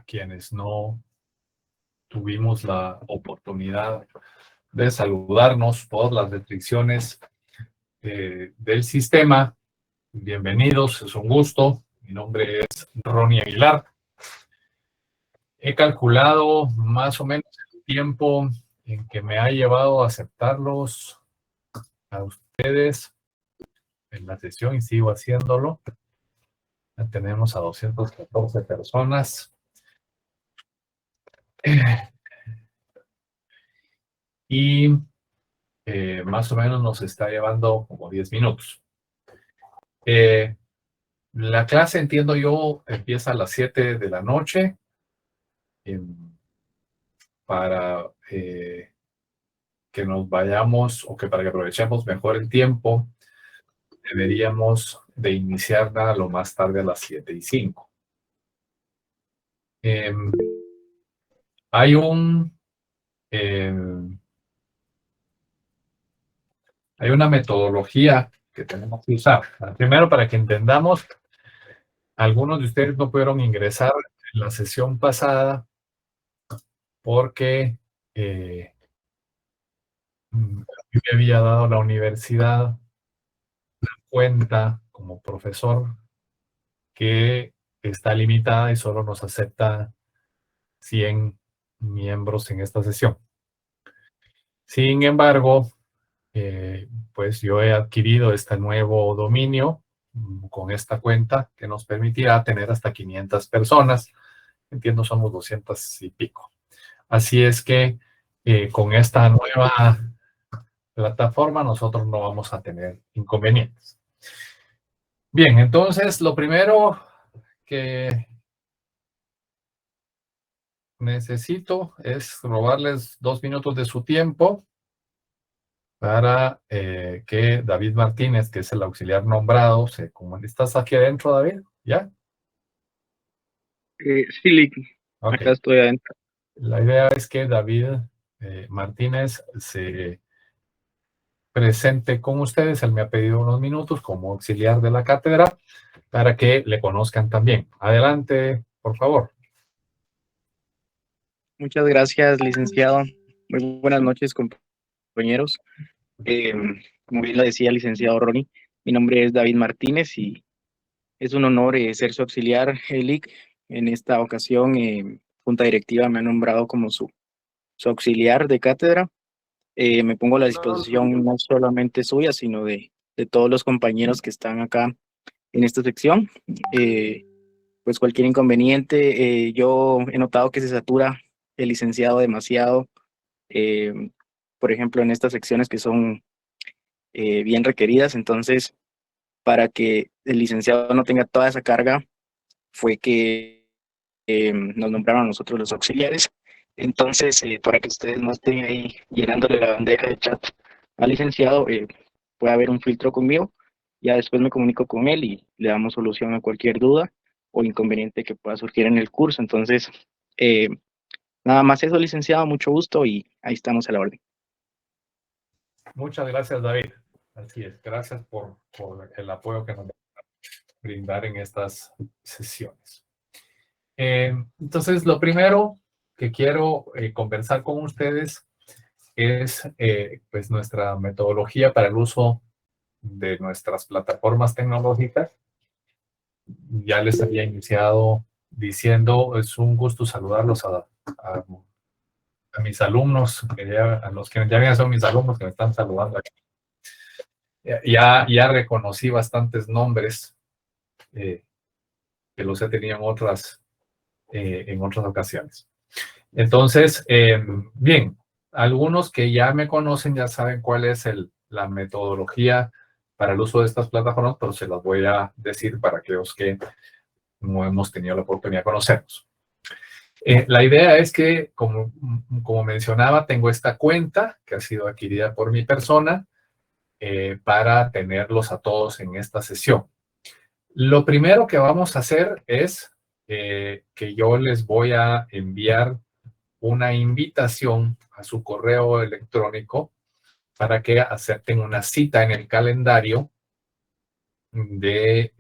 a quienes no tuvimos la oportunidad de saludarnos por las restricciones del sistema. Bienvenidos, es un gusto. Mi nombre es Ronnie Aguilar. He calculado más o menos el tiempo en que me ha llevado a aceptarlos a ustedes en la sesión y sigo haciéndolo. Ya tenemos a 214 personas. Y más o menos nos está llevando como 10 minutos. La clase, entiendo yo, empieza a las 7 de la noche. Para que nos vayamos o que para que aprovechemos mejor el tiempo, deberíamos de iniciarla lo más tarde a las 7:05. Hay una metodología que tenemos que usar. Primero, para que entendamos, algunos de ustedes no pudieron ingresar en la sesión pasada porque me había dado la universidad cuenta como profesor que está limitada y solo nos acepta 100 miembros en esta sesión. Sin embargo, pues yo he adquirido este nuevo dominio con esta cuenta que nos permitirá tener hasta 500 personas. Entiendo, somos 200 y pico. Así es que con esta nueva plataforma nosotros no vamos a tener inconvenientes. Bien, entonces lo primero que necesito es robarles 2 minutos de su tiempo para que David Martínez, que es el auxiliar nombrado, se comunique. ¿Estás aquí adentro, David? ¿Ya? Sí, Lick, Ok. acá estoy adentro. La idea es que David Martínez se presente con ustedes. Él me ha pedido unos minutos como auxiliar de la cátedra para que le conozcan también. Adelante, por favor. Muchas gracias, licenciado. Muy buenas noches, compañeros. Como bien lo decía, licenciado Ronnie, mi nombre es David Martínez y es un honor ser su auxiliar, Lick. En esta ocasión, Junta Directiva me ha nombrado como su auxiliar de cátedra. Me pongo a la disposición no solamente suya, sino de todos los compañeros que están acá en esta sección. Pues cualquier inconveniente, yo he notado que se satura el licenciado demasiado, por ejemplo, en estas secciones que son bien requeridas. Entonces, para que el licenciado no tenga toda esa carga, fue que nos nombraron a nosotros los auxiliares. Entonces, para que ustedes no estén ahí llenándole la bandeja de chat al licenciado, puede haber un filtro conmigo. Ya después me comunico con él y le damos solución a cualquier duda o inconveniente que pueda surgir en el curso. Entonces, nada más eso, licenciado, mucho gusto y ahí estamos a la orden. Muchas gracias, David. Así es, gracias por el apoyo que nos va a brindar en estas sesiones. Entonces, lo primero que quiero conversar con ustedes es pues nuestra metodología para el uso de nuestras plataformas tecnológicas. Ya les había iniciado diciendo, es un gusto saludarlos a mis alumnos, a los que ya son mis alumnos que me están saludando aquí. Ya reconocí bastantes nombres que los he tenido en otras ocasiones. Entonces, bien, algunos que ya me conocen ya saben cuál es la metodología para el uso de estas plataformas, pero se las voy a decir para aquellos que no hemos tenido la oportunidad de conocernos. La idea es que, como mencionaba, tengo esta cuenta que ha sido adquirida por mi persona para tenerlos a todos en esta sesión. Lo primero que vamos a hacer es que yo les voy a enviar una invitación a su correo electrónico para que acepten una cita en el calendario de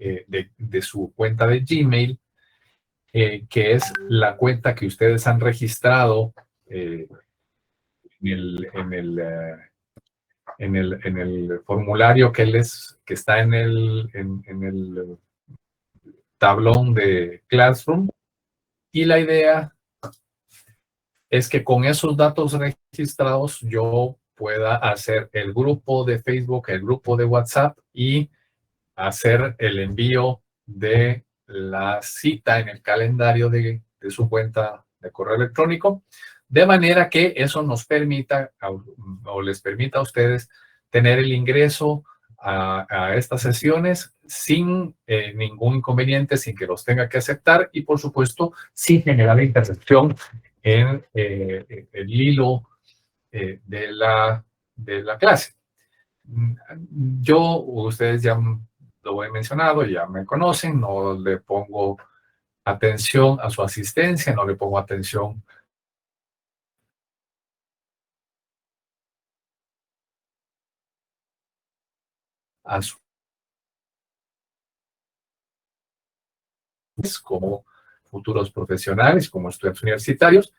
su cuenta de Gmail que es la cuenta que ustedes han registrado en el formulario que está en el tablón de Classroom. Y la idea es que con esos datos registrados yo pueda hacer el grupo de Facebook, el grupo de WhatsApp y hacer el envío de la cita en el calendario de su cuenta de correo electrónico, de manera que eso nos permita o les permita a ustedes tener el ingreso a estas sesiones sin ningún inconveniente, sin que los tenga que aceptar y, por supuesto, sin generar interrupción en el hilo de la clase. Yo, ustedes ya lo he mencionado, ya me conocen, no le pongo atención a su asistencia, no le pongo atención a sus como futuros profesionales, como estudiantes universitarios,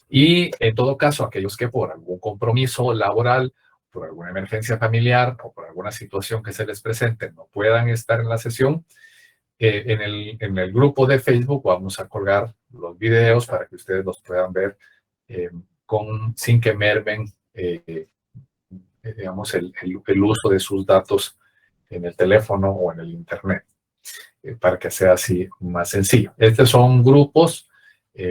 y en todo caso, aquellos que por algún compromiso laboral, por alguna emergencia familiar o por alguna situación que se les presente no puedan estar en la sesión, en el grupo de Facebook vamos a colgar los videos para que ustedes los puedan ver sin que mermen, digamos, el uso de sus datos en el teléfono o en el Internet, para que sea así más sencillo. Estos son grupos,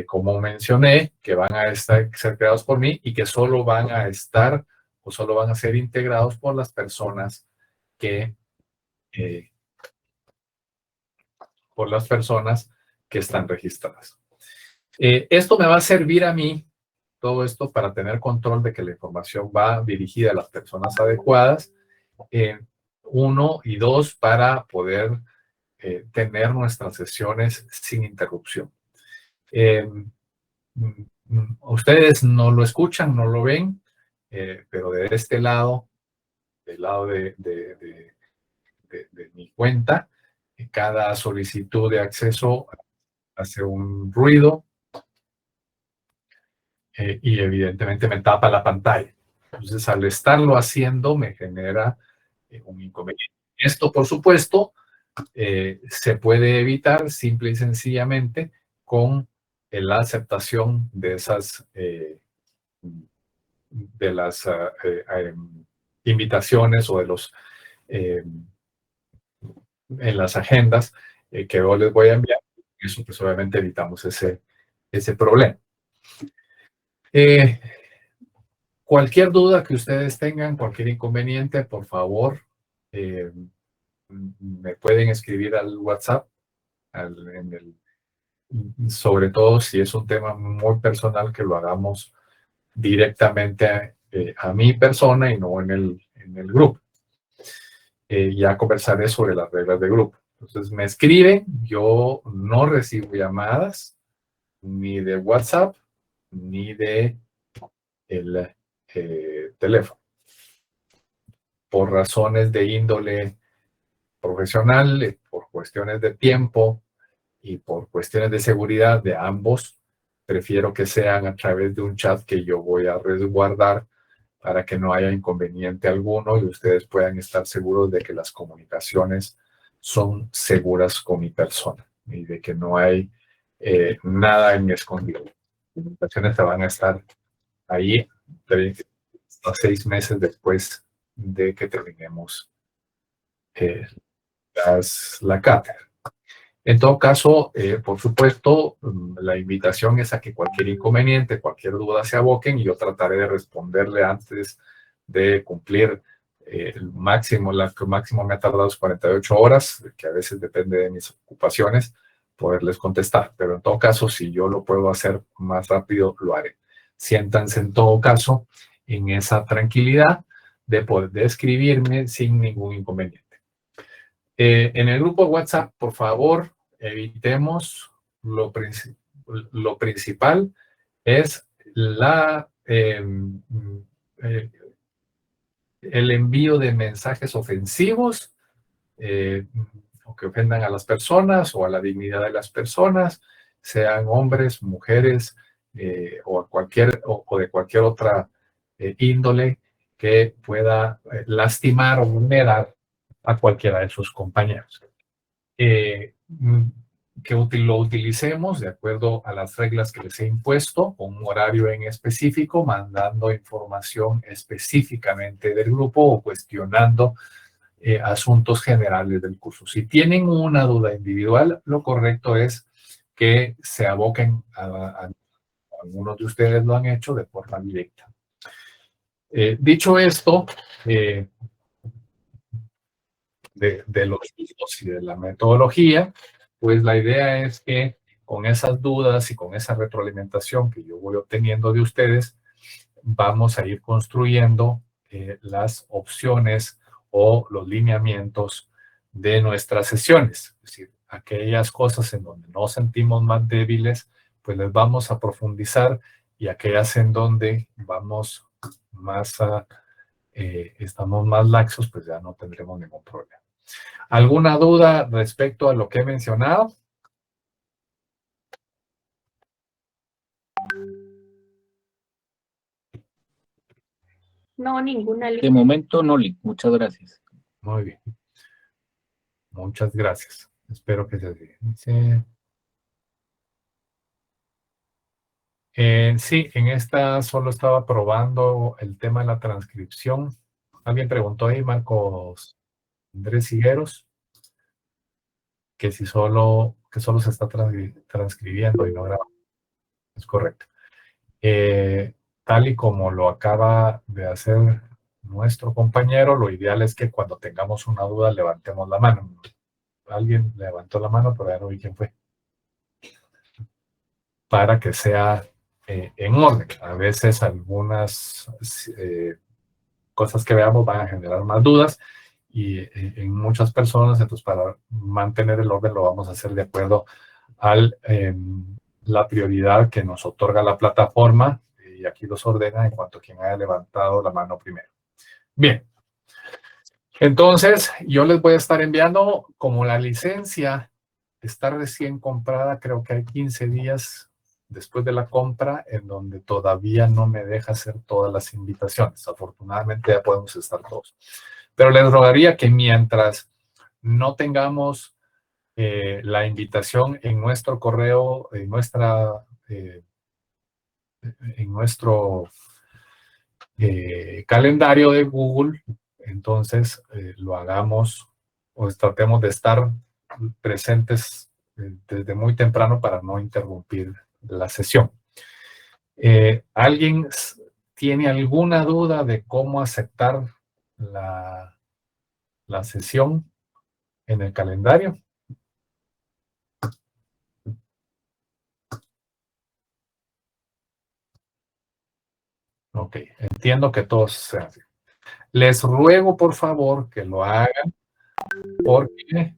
como mencioné, que van a ser creados por mí y que solo van a estar o solo van a ser integrados por las personas que eh, están registradas. Esto me va a servir a mí, todo esto, para tener control de que la información va dirigida a las personas adecuadas. Uno, y dos, para poder tener nuestras sesiones sin interrupción. Ustedes no lo escuchan, no lo ven, pero de este lado, del lado de mi cuenta, cada solicitud de acceso hace un ruido y evidentemente me tapa la pantalla. Entonces, al estarlo haciendo, me genera un inconveniente. Esto, por supuesto, se puede evitar simple y sencillamente con la aceptación de esas de las invitaciones o de los en las agendas que yo les voy a enviar. Eso, pues, obviamente evitamos ese problema. Cualquier duda que ustedes tengan, cualquier inconveniente, por favor, me pueden escribir al WhatsApp, sobre todo si es un tema muy personal, que lo hagamos directamente a mi persona y no en el grupo. Ya conversaré sobre las reglas de grupo. Entonces me escriben, yo no recibo llamadas ni de WhatsApp ni de el teléfono, por razones de índole profesional, por cuestiones de tiempo y por cuestiones de seguridad de ambos. Prefiero que sean a través de un chat que yo voy a resguardar para que no haya inconveniente alguno y ustedes puedan estar seguros de que las comunicaciones son seguras con mi persona y de que no hay nada en mi escondido. Las comunicaciones se van a estar ahí hasta 6 meses después de que terminemos la cátedra. En todo caso, por supuesto, la invitación es a que cualquier inconveniente, cualquier duda se aboquen y yo trataré de responderle antes de cumplir el máximo. Lo máximo me ha tardado 48 horas, que a veces depende de mis ocupaciones, poderles contestar. Pero en todo caso, si yo lo puedo hacer más rápido, lo haré. Siéntanse en todo caso en esa tranquilidad de poder escribirme sin ningún inconveniente. En el grupo WhatsApp, por favor, evitemos lo principal es el envío de mensajes ofensivos o que ofendan a las personas o a la dignidad de las personas, sean hombres, mujeres o de cualquier otra índole que pueda lastimar o vulnerar a cualquiera de sus compañeros. Que lo utilicemos de acuerdo a las reglas que les he impuesto, con un horario en específico, mandando información específicamente del grupo o cuestionando asuntos generales del curso. Si tienen una duda individual, lo correcto es que se aboquen a algunos de ustedes lo han hecho de forma directa. Dicho esto, de los usos y de la metodología, pues la idea es que con esas dudas y con esa retroalimentación que yo voy obteniendo de ustedes, vamos a ir construyendo las opciones o los lineamientos de nuestras sesiones. Es decir, aquellas cosas en donde nos sentimos más débiles, pues les vamos a profundizar, y aquellas en donde vamos más estamos más laxos, pues ya no tendremos ningún problema. ¿Alguna duda respecto a lo que he mencionado? No, ninguna. De momento no, Lick. Muchas gracias. Muy bien. Muchas gracias. Espero que se diga. Sí, en esta solo estaba probando el tema de la transcripción. Alguien preguntó ahí, Marcos Andrés Higueros, que solo se está transcribiendo y no grabando. Es correcto. Tal y como lo acaba de hacer nuestro compañero, lo ideal es que cuando tengamos una duda levantemos la mano. Alguien levantó la mano, pero ya no vi quién fue. Para que sea en orden. A veces algunas cosas que veamos van a generar más dudas y en muchas personas, entonces para mantener el orden lo vamos a hacer de acuerdo a la prioridad que nos otorga la plataforma, y aquí los ordena en cuanto a quien haya levantado la mano primero. Bien, entonces yo les voy a estar enviando, como la licencia está recién comprada, creo que hay 15 días después de la compra en donde todavía no me deja hacer todas las invitaciones. Afortunadamente ya podemos estar todos. Pero les rogaría que mientras no tengamos la invitación en nuestro correo, en nuestro calendario de Google, entonces lo hagamos o tratemos de estar presentes desde muy temprano para no interrumpir la sesión. ¿Alguien tiene alguna duda de cómo aceptar la sesión en el calendario? Ok, entiendo que todos sean así. Les ruego, por favor, que lo hagan porque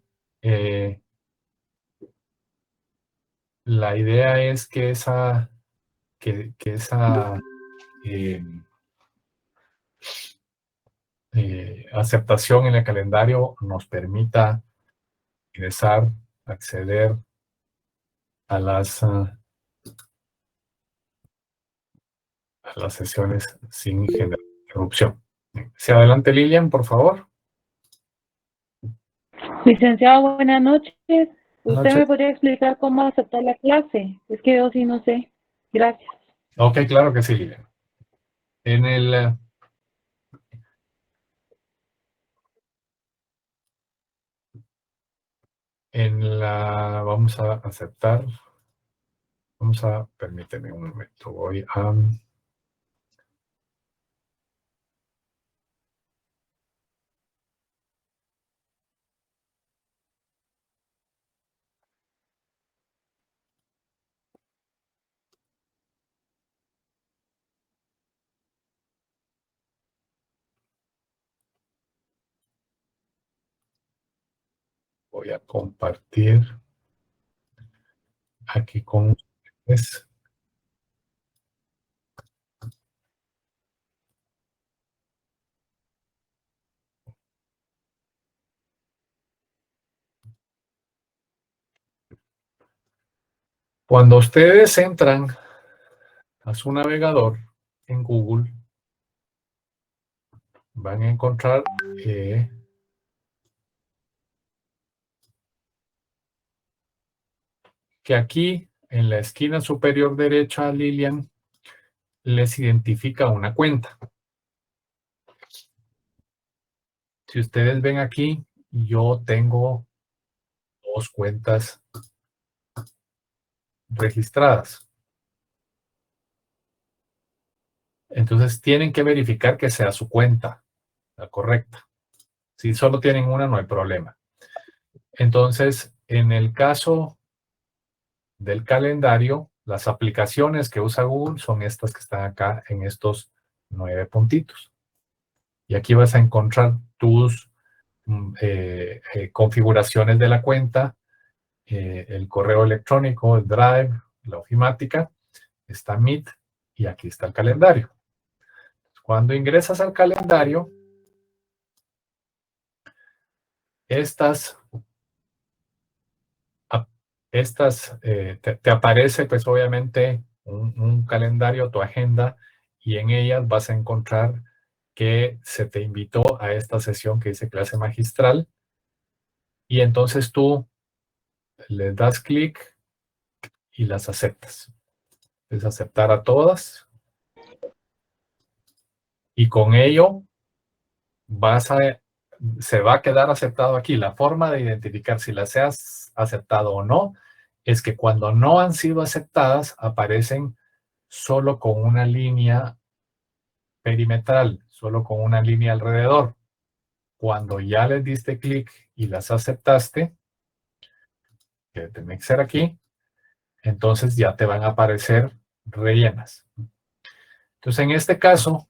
la idea es que esa eh, aceptación en el calendario nos permita ingresar, acceder a las sesiones sin generar interrupción. Si adelante, Lilian, por favor. Licenciado, buenas noches. Buenas ¿Usted me noches. podría explicar cómo aceptar la clase? Es que yo sí no sé. Gracias. Ok, claro que sí, Lilian. En el vamos a aceptar, permíteme un momento, voy a compartir aquí con ustedes. Cuando ustedes entran a su navegador en Google, van a encontrar que aquí en la esquina superior derecha, Lilian les identifica una cuenta. Si ustedes ven aquí, yo tengo 2 cuentas registradas. Entonces tienen que verificar que sea su cuenta la correcta. Si solo tienen una, no hay problema. Entonces, en el caso del calendario, las aplicaciones que usa Google son estas que están acá en estos 9 puntitos. Y aquí vas a encontrar tus configuraciones de la cuenta, el correo electrónico, el Drive, la ofimática, está Meet y aquí está el calendario. Cuando ingresas al calendario, te aparece pues obviamente un calendario, tu agenda, y en ellas vas a encontrar que se te invitó a esta sesión que dice clase magistral, y entonces tú le das clic y las aceptas. Es aceptar a todas, y con ello se va a quedar aceptado aquí. La forma de identificar si las has aceptado o no es que cuando no han sido aceptadas aparecen solo con una línea perimetral, solo con una línea alrededor. Cuando ya les diste clic y las aceptaste, que tiene que ser aquí, entonces ya te van a aparecer rellenas. Entonces, en este caso,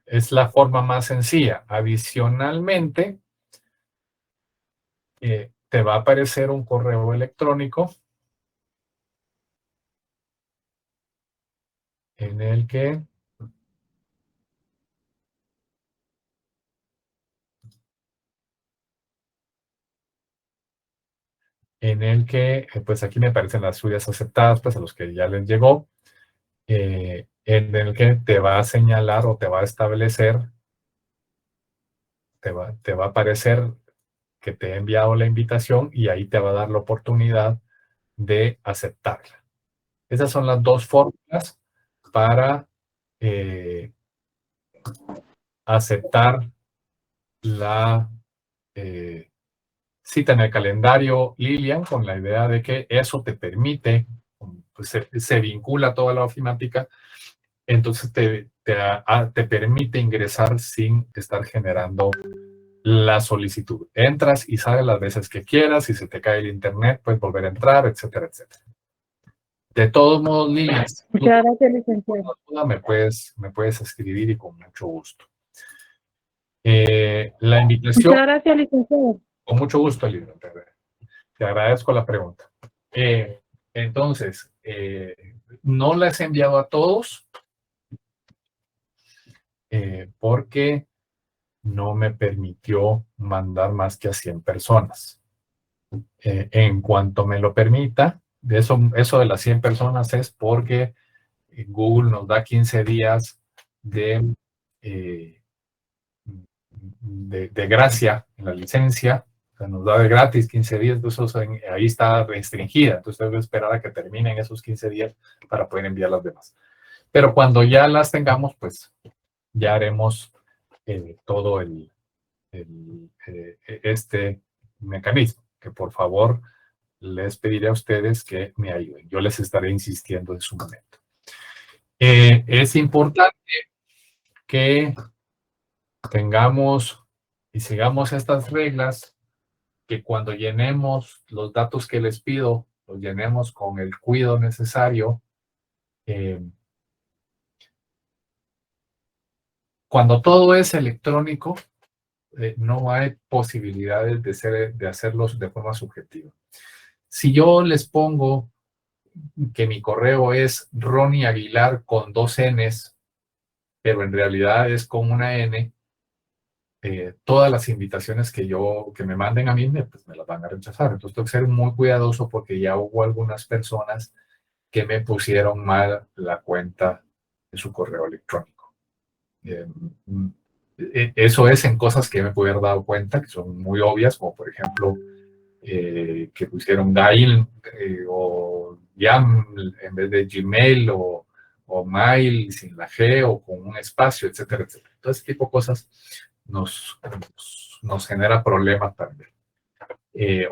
es la forma más sencilla. Adicionalmente, te va a aparecer un correo electrónico en el que pues aquí me aparecen las suyas aceptadas, pues a los que ya les llegó, en el que te va a señalar o te va a establecer, te va a aparecer que te he enviado la invitación y ahí te va a dar la oportunidad de aceptarla. Esas son las 2 fórmulas para aceptar la cita en el calendario, Lilian, con la idea de que eso te permite, pues se vincula toda la ofimática, entonces te permite ingresar sin estar generando la solicitud. Entras y sales las veces que quieras, si se te cae el internet, puedes volver a entrar, etcétera, etcétera. De todos modos, Lilian, Muchas gracias, licenciado. me puedes escribir y con mucho gusto. La invitación... Muchas gracias, licenciado. Con mucho gusto, Lilian. Te agradezco la pregunta. Entonces, no las he enviado a todos porque no me permitió mandar más que a 100 personas. En cuanto me lo permita, eso de las 100 personas es porque Google nos da 15 días de gracia en la licencia. O sea, nos da de gratis 15 días, entonces ahí está restringida. Entonces debe esperar a que terminen esos 15 días para poder enviar las demás. Pero cuando ya las tengamos, pues ya haremos todo este mecanismo, que por favor les pediré a ustedes que me ayuden. Yo les estaré insistiendo en su momento. Es importante que tengamos y sigamos estas reglas, que cuando llenemos los datos que les pido, los llenemos con el cuidado necesario. Cuando todo es electrónico, no hay posibilidades de hacerlos de forma subjetiva. Si yo les pongo que mi correo es Ronnie Aguilar con 2 Ns, pero en realidad es con una N, todas las invitaciones que me manden a mí, pues me las van a rechazar. Entonces tengo que ser muy cuidadoso porque ya hubo algunas personas que me pusieron mal la cuenta de su correo electrónico. Eso es en cosas que me pude haber dado cuenta, que son muy obvias, como por ejemplo, que pusieron Gail o Yam en vez de Gmail o Mail sin la G o con un espacio, etcétera, etcétera. Todo ese tipo de cosas nos genera problemas también.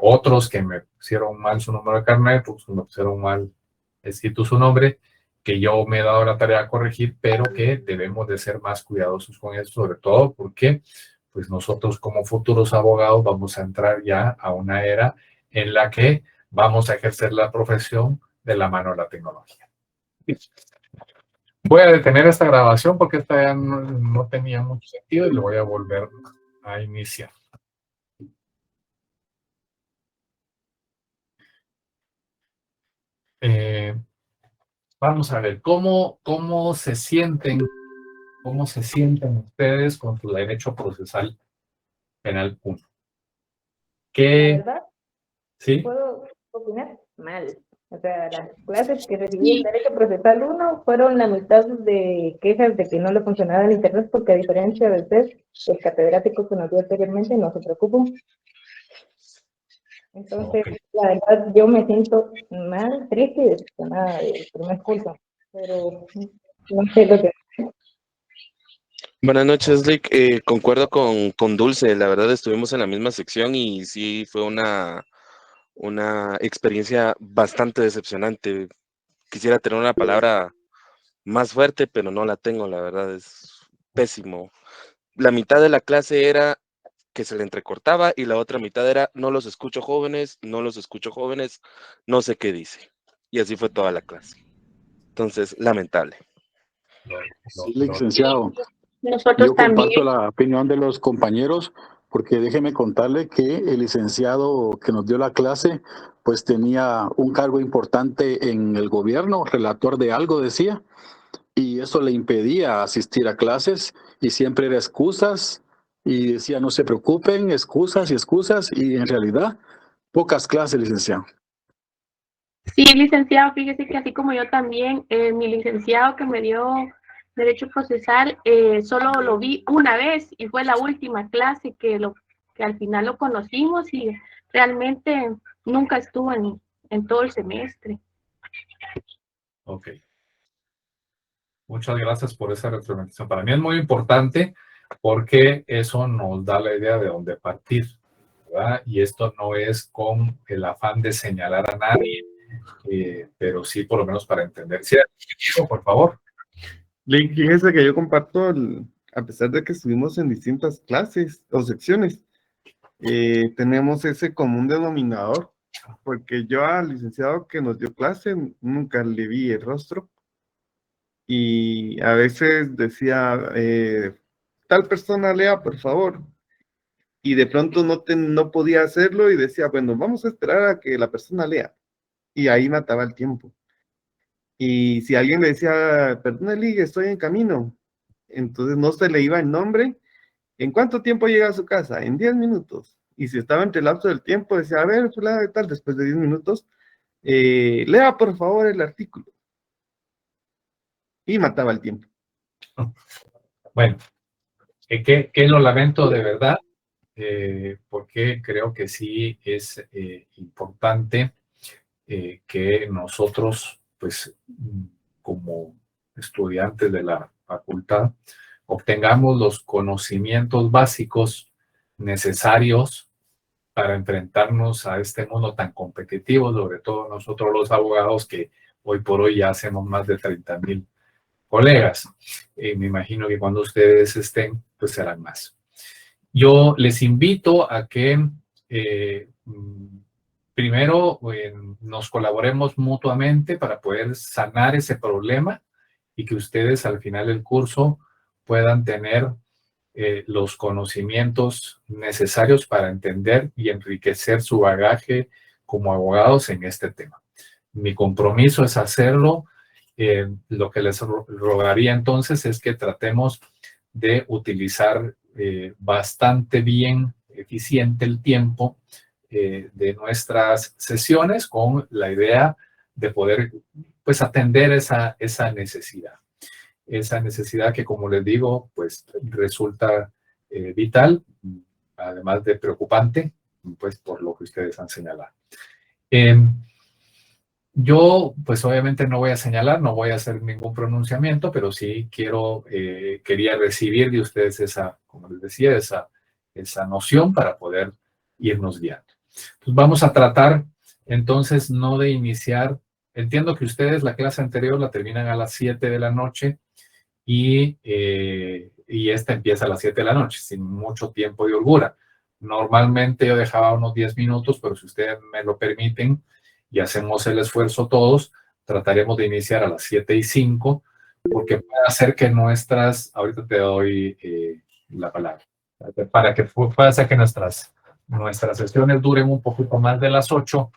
Otros que me pusieron mal su número de carnet, pues me pusieron mal escrito su nombre, que yo me he dado la tarea de corregir, pero que debemos de ser más cuidadosos con eso, sobre todo porque pues nosotros como futuros abogados vamos a entrar ya a una era en la que vamos a ejercer la profesión de la mano de la tecnología. Voy a detener esta grabación porque esta ya no tenía mucho sentido y lo voy a volver a iniciar. Vamos a ver, ¿cómo se sienten ustedes con su derecho procesal penal 1? La ¿Qué? verdad, ¿Sí? puedo opinar mal. O sea, las clases que recibí en Derecho Procesal 1 fueron la mitad de quejas de que no le funcionaba el internet, porque a diferencia de usted, el catedrático que nos dio anteriormente no se preocupó. Entonces, Ok. la verdad, yo me siento mal, triste y decepcionada del primer curso, pero no sé lo que... Buenas noches, Rick. Concuerdo con Dulce. La verdad, estuvimos en la misma sección y sí fue una experiencia bastante decepcionante. Quisiera tener una palabra más fuerte, pero no la tengo, la verdad, es pésimo. La mitad de la clase era que se le entrecortaba y la otra mitad era no los escucho jóvenes, no los escucho jóvenes, no sé qué dice. Y así fue toda la clase. Entonces, lamentable. Sí, licenciado. Nosotros Yo comparto también. la opinión de los compañeros, porque déjeme contarle que el licenciado que nos dio la clase, pues tenía un cargo importante en el gobierno, relator de algo decía, y eso le impedía asistir a clases y siempre era excusas y decía no se preocupen, excusas y en realidad pocas clases, licenciado. Sí, licenciado, fíjese que así como yo también, mi licenciado que me dio Derecho Procesal, solo lo vi una vez y fue la última clase que al final lo conocimos y realmente nunca estuvo en todo el semestre. Ok. Muchas gracias por esa retroalimentación. Para mí es muy importante porque eso nos da la idea de dónde partir, ¿verdad? Y esto no es con el afán de señalar a nadie, pero sí por lo menos para entender. Sí, por favor. Link, fíjese que yo comparto, a pesar de que estuvimos en distintas clases o secciones, tenemos ese común denominador, porque yo al licenciado que nos dio clase nunca le vi el rostro y a veces decía, tal persona lea, por favor, y de pronto no podía hacerlo y decía, bueno, vamos a esperar a que la persona lea, y ahí mataba el tiempo. Y si alguien le decía, perdón, Eli, estoy en camino, entonces no se le iba el nombre. ¿En cuánto tiempo llega a su casa? En 10 minutos. Y si estaba entre el lapso del tiempo, decía, a ver, fulano de tal, después de 10 minutos, lea por favor el artículo. Y mataba el tiempo. Bueno, que lo lamento de verdad, porque creo que sí es importante que nosotros, pues, como estudiantes de la facultad, obtengamos los conocimientos básicos necesarios para enfrentarnos a este mundo tan competitivo, sobre todo nosotros los abogados que hoy por hoy ya hacemos más de 30,000 colegas. Me imagino que cuando ustedes estén, pues serán más. Yo les invito a que primero nos colaboremos mutuamente para poder sanar ese problema y que ustedes al final del curso puedan tener los conocimientos necesarios para entender y enriquecer su bagaje como abogados en este tema. Mi compromiso es hacerlo. Lo que les rogaría entonces es que tratemos de utilizar bastante bien, eficiente el tiempo de nuestras sesiones con la idea de poder pues atender esa necesidad. Esa necesidad que, como les digo, pues resulta vital, además de preocupante, pues por lo que ustedes han señalado. Yo, pues obviamente no voy a señalar, no voy a hacer ningún pronunciamiento, pero sí quería recibir de ustedes esa, como les decía, esa noción para poder irnos guiando. Pues vamos a tratar entonces no de iniciar, entiendo que ustedes la clase anterior la terminan a las 7 de la noche y esta empieza a las 7 de la noche, sin mucho tiempo de holgura. Normalmente yo dejaba unos 10 minutos, pero si ustedes me lo permiten y hacemos el esfuerzo todos, trataremos de iniciar a las 7:05, porque puede hacer que ahorita te doy la palabra, para que pueda hacer que nuestras sesiones duren un poquito más de las 8,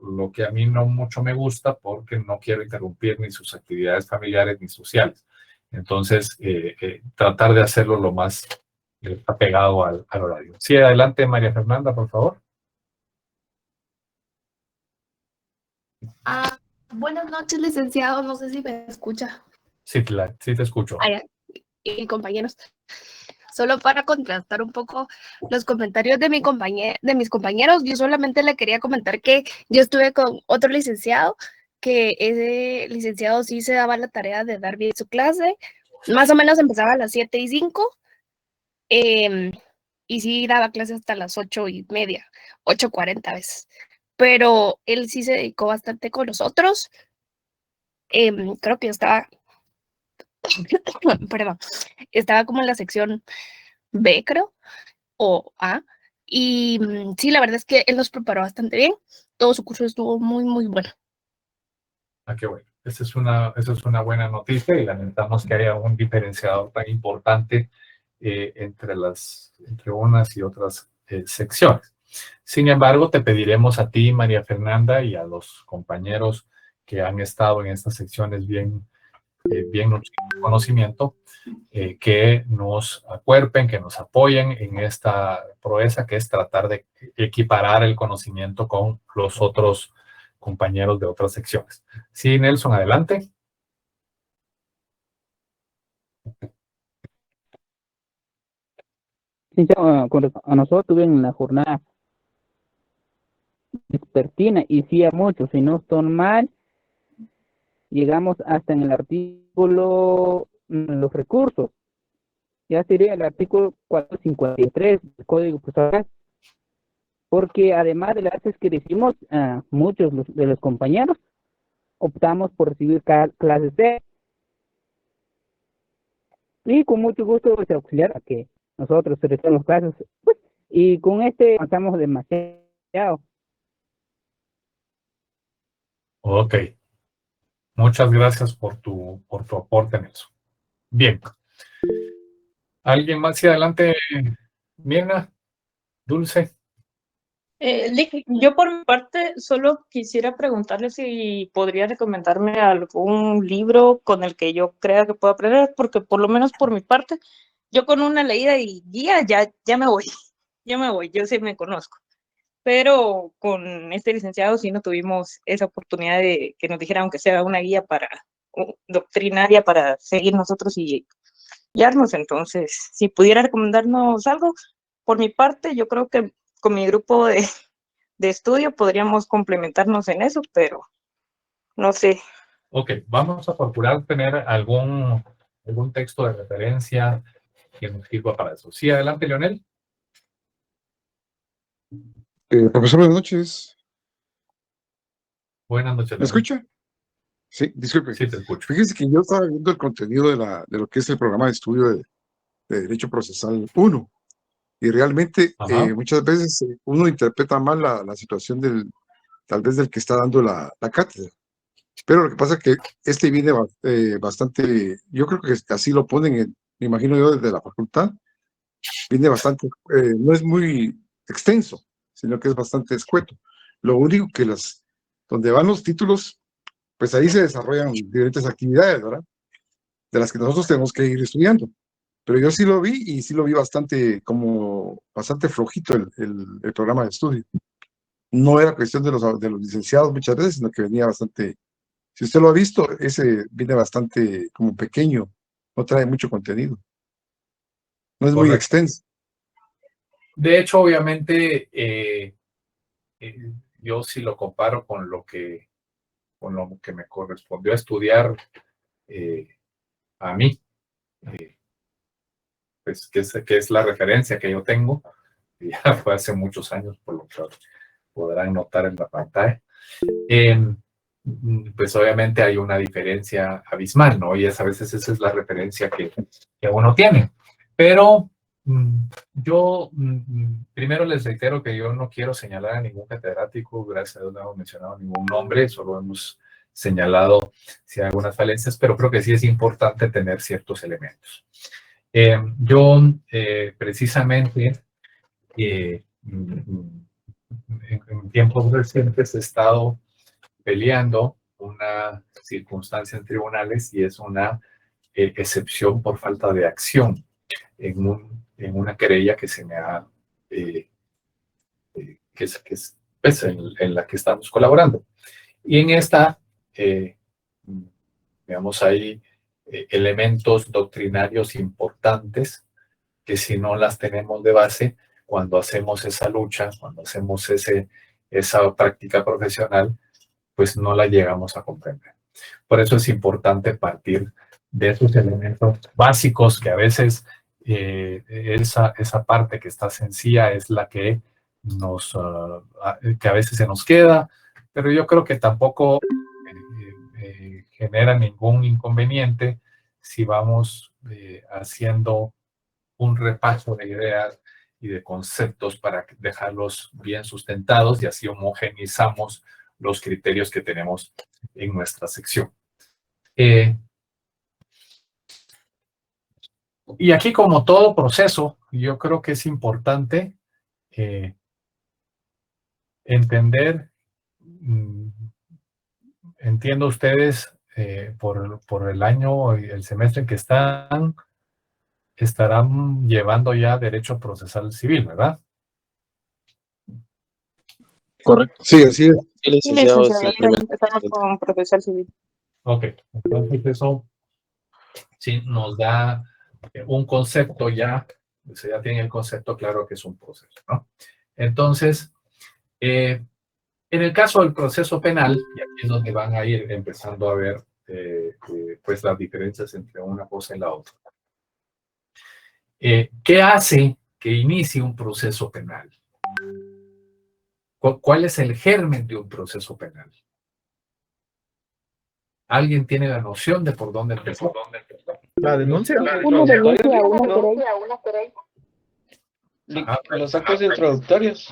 lo que a mí no mucho me gusta, porque no quiero interrumpir ni sus actividades familiares ni sociales. Entonces, tratar de hacerlo lo más apegado al horario. Sí, adelante, María Fernanda, por favor. Buenas noches, licenciado. No sé si me escucha. Sí, sí te escucho. Y compañeros. Solo para contrastar un poco los comentarios de mis compañeros, yo solamente le quería comentar que yo estuve con otro licenciado, que ese licenciado sí se daba la tarea de dar bien su clase. Más o menos empezaba a las 7:05, y sí daba clase hasta las 8:30, 8:40 veces. Pero él sí se dedicó bastante con nosotros. Creo que yo estaba, perdón, estaba como en la sección B, creo, o A. Y sí, la verdad es que él nos preparó bastante bien. Todo su curso estuvo muy, muy bueno. Qué bueno. Esa es una buena noticia y lamentamos que haya un diferenciador tan importante entre unas y otras secciones. Sin embargo, te pediremos a ti, María Fernanda, y a los compañeros que han estado en estas secciones bien nutridos de conocimiento, que nos acuerpen, que nos apoyen en esta proeza que es tratar de equiparar el conocimiento con los otros compañeros de otras secciones. Sí, Nelson, adelante. Sí, a nosotros en la jornada vespertina y sí a muchos, si no estoy mal, llegamos hasta en el artículo, los recursos, ya sería el artículo 453 del Código Procesal, porque además de las clases que decimos, muchos de los compañeros optamos por recibir clases C, y con mucho gusto se auxiliar a que nosotros recibamos clases, pues, y con avanzamos demasiado. Ok. Muchas gracias por tu aporte, Nelson. Bien. ¿Alguien más? Sí, adelante, Mirna, Dulce. Yo por mi parte solo quisiera preguntarle si podría recomendarme algún libro con el que yo crea que puedo aprender, porque por lo menos por mi parte, yo con una leída y guía ya me voy, yo sí me conozco. Pero con este licenciado sí no tuvimos esa oportunidad de que nos dijera, aunque sea una guía doctrinaria para seguir nosotros y guiarnos. Entonces, si pudiera recomendarnos algo, por mi parte, yo creo que con mi grupo de estudio podríamos complementarnos en eso, pero no sé. Ok, vamos a procurar tener algún texto de referencia que nos sirva para eso. Sí, adelante, Leonel. Profesor, buenas noches. Buenas noches, Leonel. ¿Me escucha? Sí, disculpe. Sí, te escucho. Fíjese que yo estaba viendo el contenido de lo que es el programa de estudio de Derecho Procesal 1, y realmente muchas veces uno interpreta mal la situación tal vez del que está dando la cátedra. Pero lo que pasa es que viene bastante, yo creo que así lo ponen, me imagino yo desde la facultad, viene bastante, no es muy extenso, sino que es bastante escueto. Lo único que donde van los títulos, pues ahí se desarrollan diferentes actividades, ¿verdad? De las que nosotros tenemos que ir estudiando. Pero yo sí lo vi y sí lo vi bastante, como bastante flojito el programa de estudio. No era cuestión de los licenciados muchas veces, sino que venía bastante, si usted lo ha visto, ese viene bastante como pequeño, no trae mucho contenido. No es muy Correcto. extenso. De hecho, obviamente, yo sí lo comparo con lo que me correspondió estudiar a mí, pues que es la referencia que yo tengo. Ya fue hace muchos años, por lo que podrán notar en la pantalla. Pues obviamente hay una diferencia abismal, ¿no? Y a veces esa es la referencia que uno tiene. Pero yo primero les reitero que yo no quiero señalar a ningún catedrático, gracias a Dios no hemos mencionado ningún nombre, solo hemos señalado si hay algunas falencias, pero creo que sí es importante tener ciertos elementos. Yo precisamente en tiempos recientes he estado peleando una circunstancia en tribunales y es una excepción por falta de acción en una querella que se me ha que es pues, en la que estamos colaborando. Y en esta, digamos, hay elementos doctrinarios importantes que si no las tenemos de base, cuando hacemos esa lucha, cuando hacemos esa práctica profesional, pues no la llegamos a comprender. Por eso es importante partir de esos elementos básicos que a veces esa parte que está sencilla es la que que a veces se nos queda, pero yo creo que tampoco genera ningún inconveniente si vamos haciendo un repaso de ideas y de conceptos para dejarlos bien sustentados y así homogeneizamos los criterios que tenemos en nuestra sección. Y aquí, como todo proceso, yo creo que es importante entender, entiendo ustedes por el año y el semestre en que estarán llevando ya derecho procesal civil, ¿verdad? Correcto. Sí, así es. Sí, licenciado, es Licenciado, empezamos con procesal civil. Ok, entonces eso sí nos da un concepto ya, se ya tiene el concepto claro que es un proceso, ¿no? Entonces, en el caso del proceso penal, y aquí es donde van a ir empezando a ver pues las diferencias entre una cosa y la otra. ¿Qué hace que inicie un proceso penal? ¿Cuál es el germen de un proceso penal? ¿Alguien tiene la noción de por dónde empezó? La denuncia. Una denuncia, una querella. Los actos introductorios.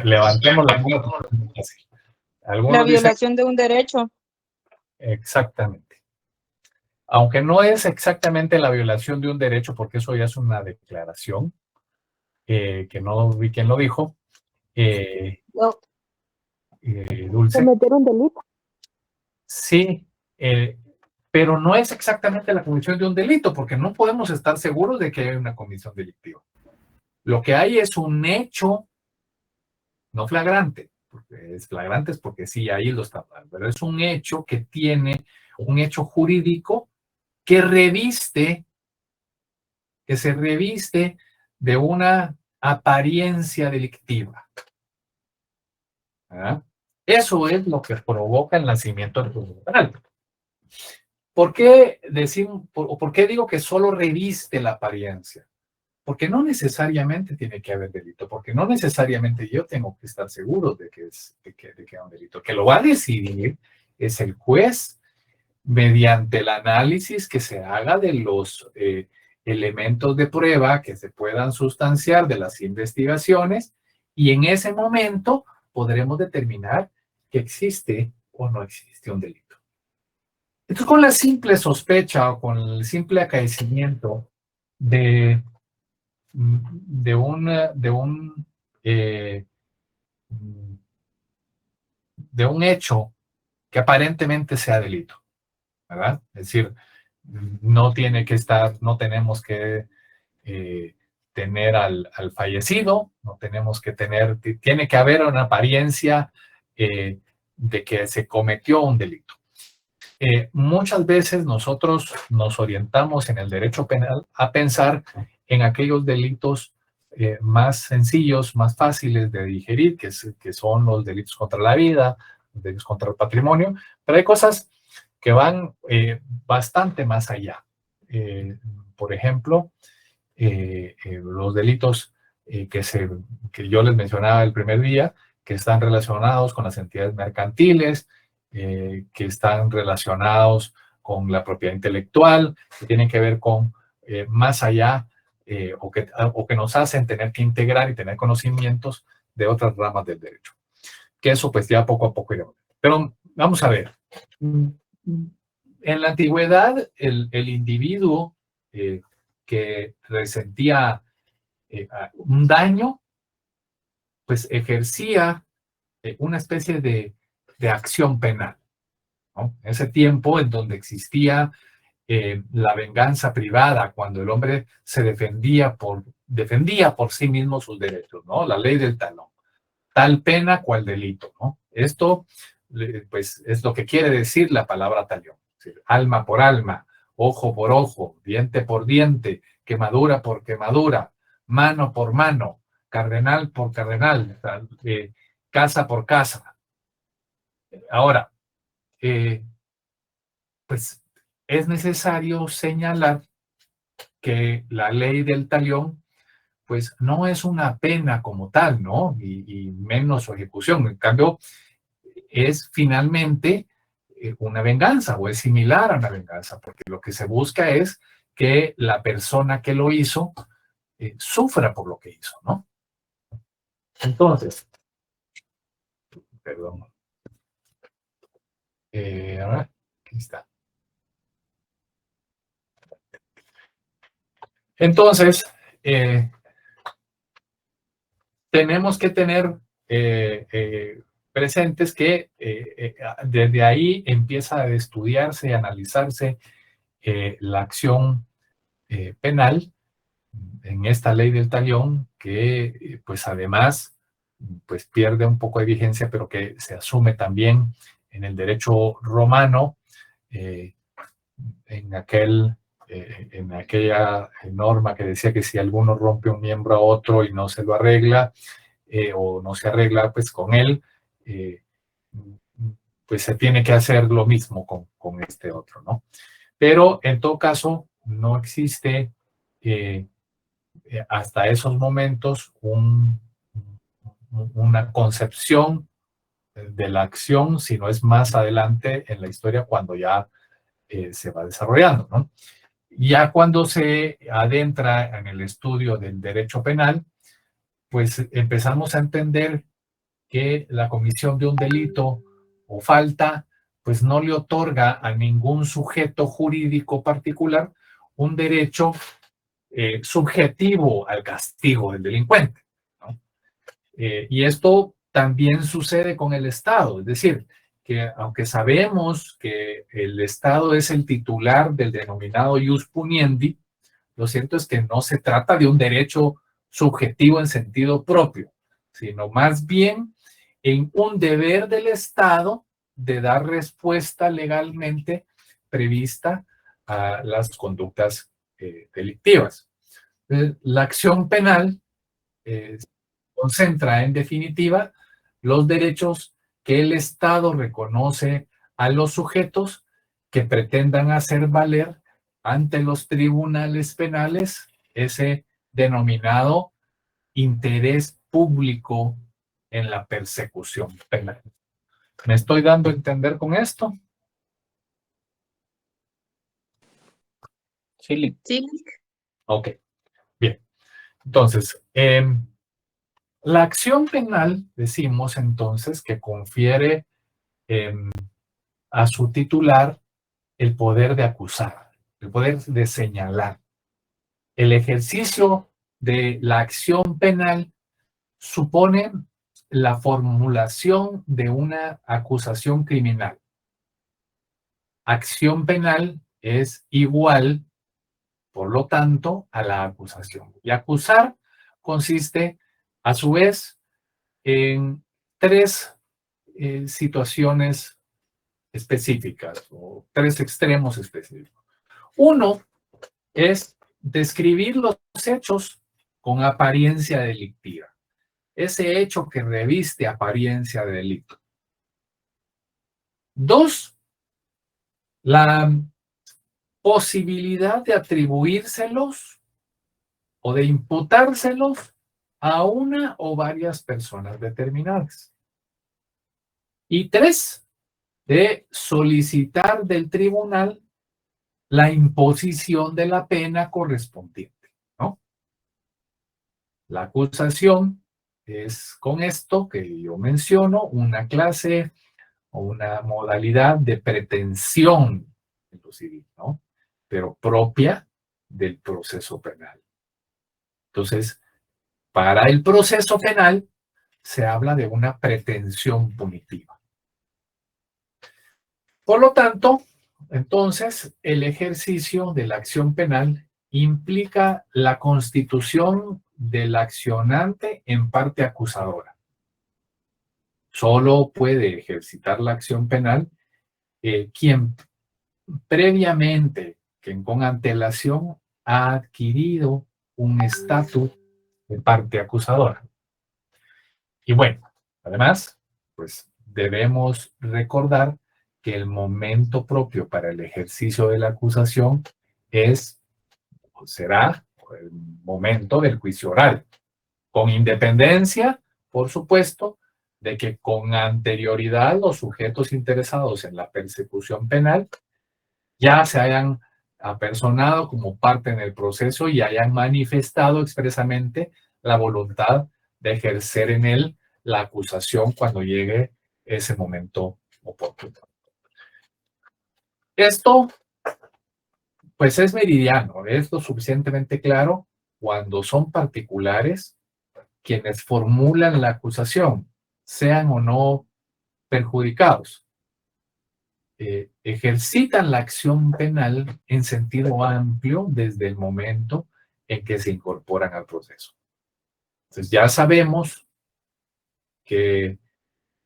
Levantemos la mano. La violación de un derecho. Exactamente. Aunque no es exactamente la violación de un derecho, porque eso ya es una declaración, que no vi quién lo dijo. Dulce. Cometer un delito. Sí, pero no es exactamente la comisión de un delito, porque no podemos estar seguros de que hay una comisión delictiva. Lo que hay es un hecho, no flagrante, porque es flagrante es porque sí, ahí lo está mal, pero es un hecho que tiene un hecho jurídico que se reviste de una apariencia delictiva. ¿Ah? Eso es lo que provoca el nacimiento del proceso penal. ¿Por qué digo que solo reviste la apariencia? Porque no necesariamente tiene que haber delito, porque no necesariamente yo tengo que estar seguro de que hay un delito. Que lo va a decidir es el juez mediante el análisis que se haga de los elementos de prueba que se puedan sustanciar de las investigaciones, y en ese momento podremos determinar que existe o no existe un delito. Entonces, con la simple sospecha o con el simple acaecimiento de un hecho que aparentemente sea delito, ¿verdad? Es decir, no tenemos que tener al fallecido, no tenemos que tener, tiene que haber una apariencia de que se cometió un delito. Muchas veces nosotros nos orientamos en el derecho penal a pensar en aquellos delitos más sencillos, más fáciles de digerir, que son los delitos contra la vida, los delitos contra el patrimonio, pero hay cosas que van bastante más allá. Por ejemplo, los delitos que yo les mencionaba el primer día, que están relacionados con las entidades mercantiles, que están relacionados con la propiedad intelectual, que tienen que ver con más allá, o que nos hacen tener que integrar y tener conocimientos de otras ramas del derecho. Que eso pues ya poco a poco iremos. Pero vamos a ver. En la antigüedad, el individuo que resentía un daño, pues ejercía una especie de acción penal, ¿no? En ese tiempo en donde existía la venganza privada, cuando el hombre se defendía por sí mismo sus derechos, ¿no? La ley del talón. Tal pena cual delito, ¿no? Esto, pues, es lo que quiere decir la palabra talión. Es decir, alma por alma, ojo por ojo, diente por diente, quemadura por quemadura, mano por mano, cardenal por cardenal, casa por casa. Ahora, pues es necesario señalar que la ley del talión, pues no es una pena como tal, ¿no? Y menos su ejecución. En cambio, es finalmente una venganza o es similar a una venganza, porque lo que se busca es que la persona que lo hizo sufra por lo que hizo, ¿no? Entonces, perdón. Ahora, aquí está. Entonces, tenemos que tener presentes que desde ahí empieza a estudiarse y analizarse la acción penal en esta ley del talión, que pues además pues pierde un poco de vigencia, pero que se asume también en el derecho romano, en aquella norma que decía que si alguno rompe un miembro a otro y no se lo arregla, o no se arregla pues con él, pues se tiene que hacer lo mismo con este otro, ¿no? Pero en todo caso no existe hasta esos momentos una concepción de la acción, sino es más adelante en la historia cuando ya se va desarrollando, ¿no? Ya cuando se adentra en el estudio del derecho penal, pues empezamos a entender que la comisión de un delito o falta, pues no le otorga a ningún sujeto jurídico particular un derecho subjetivo al castigo del delincuente, ¿no? Y esto también sucede con el Estado, es decir, que aunque sabemos que el Estado es el titular del denominado ius puniendi, lo cierto es que no se trata de un derecho subjetivo en sentido propio, sino más bien en un deber del Estado de dar respuesta legalmente prevista a las conductas delictivas. La acción penal concentra en definitiva los derechos que el Estado reconoce a los sujetos que pretendan hacer valer ante los tribunales penales ese denominado interés público en la persecución penal. ¿Me estoy dando a entender con esto? Sí. Ok, bien. Entonces, la acción penal, decimos entonces, que confiere a su titular el poder de acusar, el poder de señalar. El ejercicio de la acción penal supone la formulación de una acusación criminal. Acción penal es igual, por lo tanto, a la acusación. Y acusar consiste, a su vez, en tres situaciones específicas o tres extremos específicos. Uno es describir los hechos con apariencia delictiva. Ese hecho que reviste apariencia de delito. Dos, la posibilidad de atribuírselos o de imputárselos a una o varias personas determinadas. Y tres, de solicitar del tribunal la imposición de la pena correspondiente, ¿no? La acusación es con esto que yo menciono una clase o una modalidad de pretensión en lo civil, ¿no? Pero propia del proceso penal. Entonces, para el proceso penal se habla de una pretensión punitiva. Por lo tanto, entonces, el ejercicio de la acción penal implica la constitución del accionante en parte acusadora. Solo puede ejercitar la acción penal quien previamente, quien con antelación ha adquirido un estatus de parte acusadora. Y bueno, además, pues debemos recordar que el momento propio para el ejercicio de la acusación será el momento del juicio oral, con independencia, por supuesto, de que con anterioridad los sujetos interesados en la persecución penal ya se hayan apersonado como parte en el proceso y hayan manifestado expresamente la voluntad de ejercer en él la acusación cuando llegue ese momento oportuno. Esto, pues es meridiano, es lo suficientemente claro cuando son particulares quienes formulan la acusación, sean o no perjudicados. Ejercitan la acción penal en sentido amplio desde el momento en que se incorporan al proceso. Entonces ya sabemos que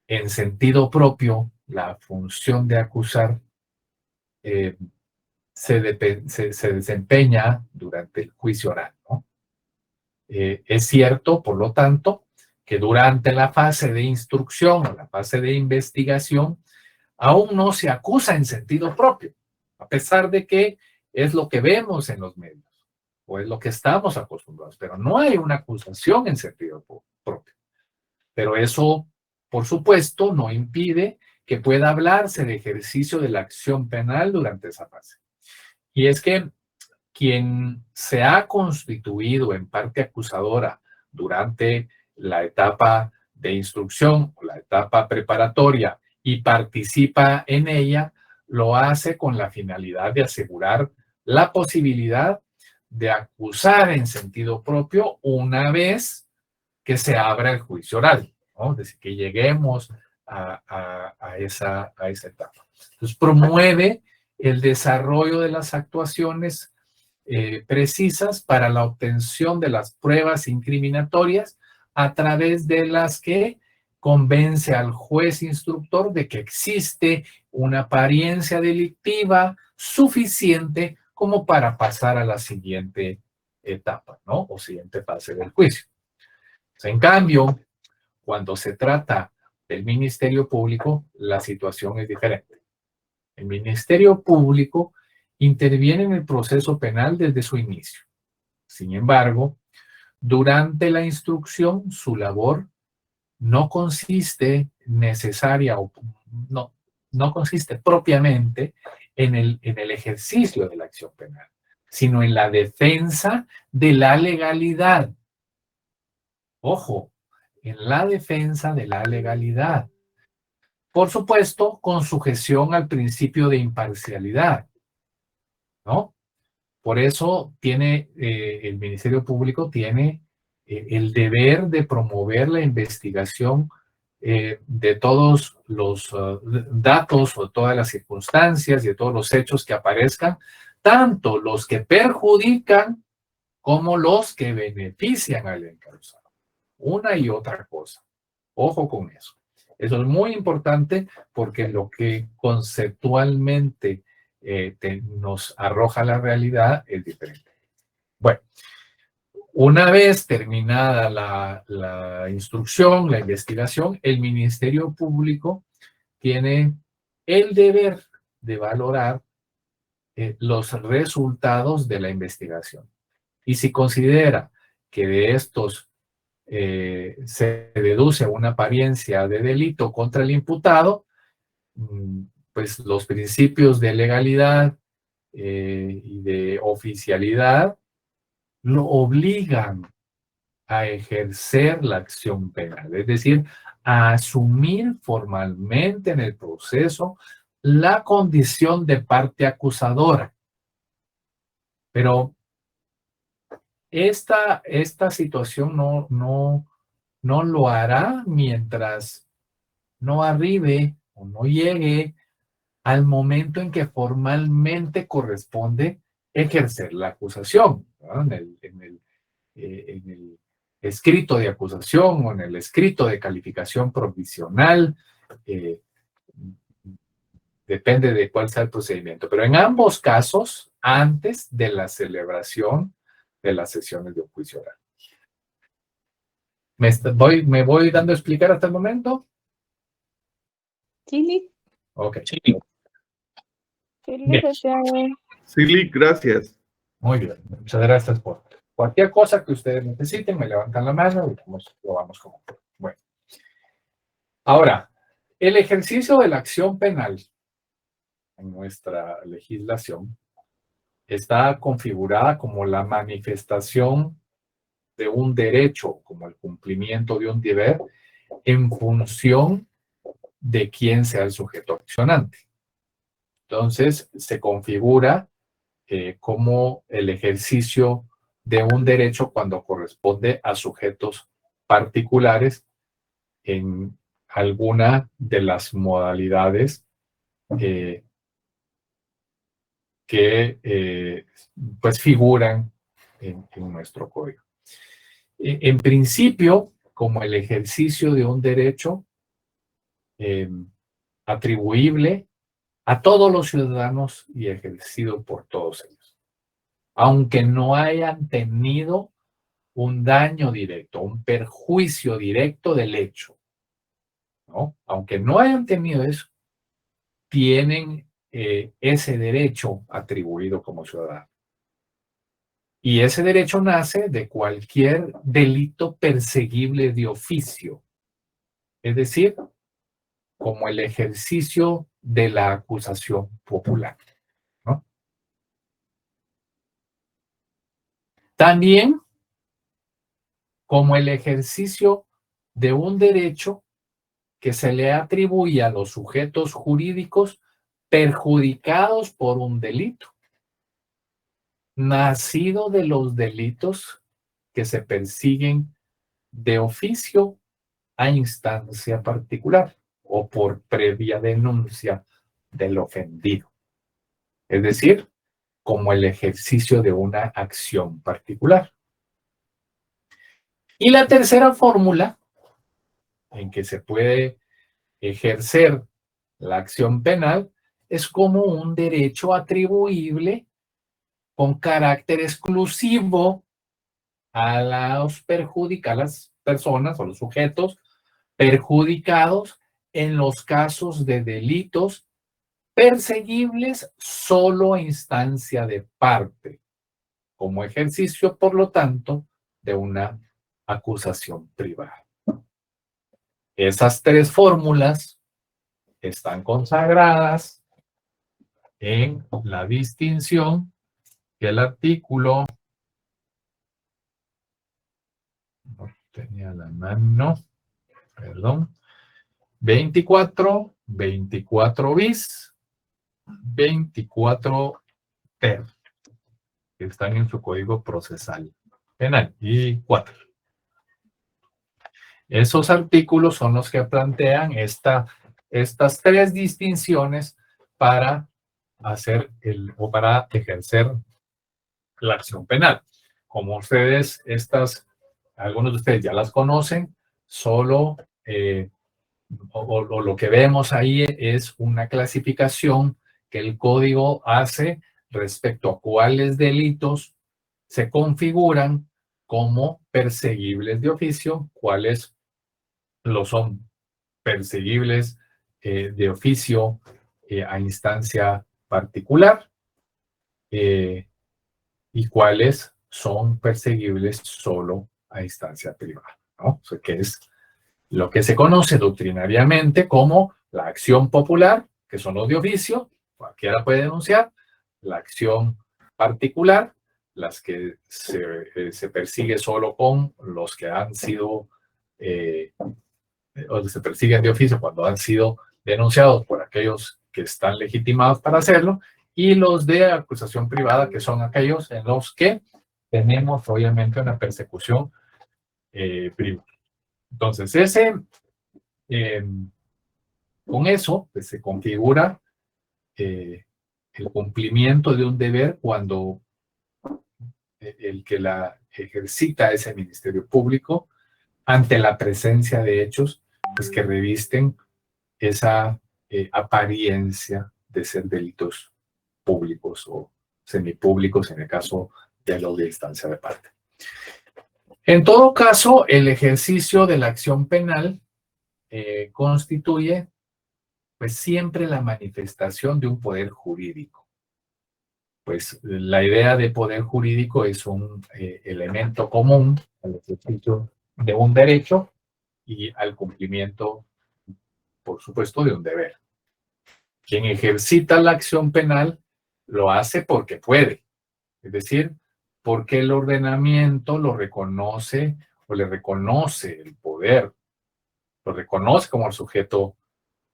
en sentido propio la función de acusar se desempeña durante el juicio oral, ¿no? Es cierto, por lo tanto, que durante la fase de instrucción o la fase de investigación aún no se acusa en sentido propio, a pesar de que es lo que vemos en los medios o es lo que estamos acostumbrados, pero no hay una acusación en sentido propio. Pero eso, por supuesto, no impide que pueda hablarse de ejercicio de la acción penal durante esa fase. Y es que quien se ha constituido en parte acusadora durante la etapa de instrucción o la etapa preparatoria y participa en ella, lo hace con la finalidad de asegurar la posibilidad de acusar en sentido propio una vez que se abra el juicio oral, ¿no? Desde que lleguemos a esa etapa. Entonces, promueve el desarrollo de las actuaciones precisas para la obtención de las pruebas incriminatorias a través de las que convence al juez instructor de que existe una apariencia delictiva suficiente como para pasar a la siguiente etapa, ¿no? O siguiente fase del juicio. En cambio, cuando se trata del Ministerio Público, la situación es diferente. El Ministerio Público interviene en el proceso penal desde su inicio. Sin embargo, durante la instrucción, su labor no consiste necesaria o no consiste propiamente en el ejercicio de la acción penal, sino en la defensa de la legalidad. Ojo, en la defensa de la legalidad. Por supuesto, con sujeción al principio de imparcialidad, ¿no? Por eso el Ministerio Público tiene el deber de promover la investigación de todos los datos o todas las circunstancias y de todos los hechos que aparezcan tanto los que perjudican como los que benefician al encausado. Una y otra cosa. Ojo con eso. Eso es muy importante porque lo que conceptualmente nos arroja la realidad es diferente. Bueno, una vez terminada la instrucción, la investigación, el Ministerio Público tiene el deber de valorar los resultados de la investigación. Y si considera que de estos se deduce una apariencia de delito contra el imputado, pues los principios de legalidad y de oficialidad lo obligan a ejercer la acción penal, es decir, a asumir formalmente en el proceso la condición de parte acusadora. Pero esta situación no lo hará mientras no arribe o no llegue al momento en que formalmente corresponde ejercer la acusación, ¿verdad? En el escrito de acusación o en el escrito de calificación provisional, depende de cuál sea el procedimiento, pero en ambos casos, antes de la celebración de las sesiones de un juicio oral. ¿Me voy dando a explicar hasta el momento? Sí. Ok. Sí, Bien. licenciado. Sí, gracias. Muy bien, muchas gracias por cualquier cosa que ustedes necesiten, me levantan la mano y lo vamos como. Bueno. Ahora, el ejercicio de la acción penal en nuestra legislación está configurada como la manifestación de un derecho, como el cumplimiento de un deber, en función de quién sea el sujeto accionante. Entonces, se configura como el ejercicio de un derecho cuando corresponde a sujetos particulares en alguna de las modalidades que pues figuran en nuestro código. En principio, como el ejercicio de un derecho atribuible a todos los ciudadanos y ejercido por todos ellos, aunque no hayan tenido un daño directo, un perjuicio directo del hecho, ¿no? Aunque no hayan tenido eso, tienen ese derecho atribuido como ciudadano. Y ese derecho nace de cualquier delito perseguible de oficio, es decir, como el ejercicio de la acusación popular, ¿no? También como el ejercicio de un derecho que se le atribuye a los sujetos jurídicos perjudicados por un delito, nacido de los delitos que se persiguen de oficio a instancia particular o por previa denuncia del ofendido. Es decir, como el ejercicio de una acción particular. Y la tercera fórmula en que se puede ejercer la acción penal es como un derecho atribuible con carácter exclusivo a las personas o los sujetos perjudicados en los casos de delitos perseguibles solo a instancia de parte, como ejercicio, por lo tanto, de una acusación privada. Esas tres fórmulas están consagradas en la distinción que el artículo, no tenía la mano, perdón, 24, 24 bis, 24 ter, que están en su código procesal penal, y 4. Esos artículos son los que plantean estas tres distinciones para hacer o para ejercer la acción penal. Como ustedes, algunos de ustedes ya las conocen, solo o lo que vemos ahí es una clasificación que el código hace respecto a cuáles delitos se configuran como perseguibles de oficio, cuáles lo son perseguibles de oficio a instancia particular y cuáles son perseguibles solo a instancia privada, ¿no? O sea, que es lo que se conoce doctrinariamente como la acción popular, que son los de oficio, cualquiera puede denunciar, la acción particular, las que se persigue solo con los que han sido, o se persiguen de oficio cuando han sido denunciados por aquellos que están legitimados para hacerlo, y los de acusación privada, que son aquellos en los que tenemos obviamente una persecución privada. Entonces, con eso pues, se configura el cumplimiento de un deber cuando el que la ejercita ese Ministerio Público ante la presencia de hechos pues, que revisten esa apariencia de ser delitos públicos o semipúblicos en el caso de los de instancia de parte. En todo caso, el ejercicio de la acción penal constituye pues siempre la manifestación de un poder jurídico. Pues la idea de poder jurídico es un elemento común al ejercicio de un derecho y al cumplimiento, por supuesto, de un deber. Quien ejercita la acción penal lo hace porque puede, es decir, porque el ordenamiento lo reconoce o le reconoce el poder, lo reconoce como el sujeto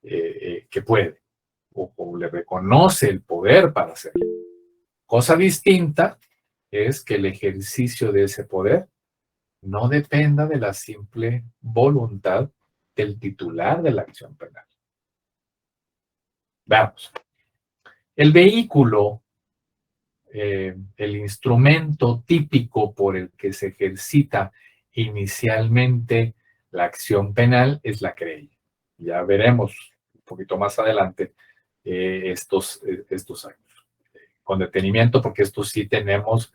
que puede, o le reconoce el poder para hacerlo. Cosa distinta es que el ejercicio de ese poder no dependa de la simple voluntad del titular de la acción penal. Veamos. El vehículo, el instrumento típico por el que se ejercita inicialmente la acción penal es la querella. Ya veremos un poquito más adelante estos años. Con detenimiento, porque esto sí tenemos,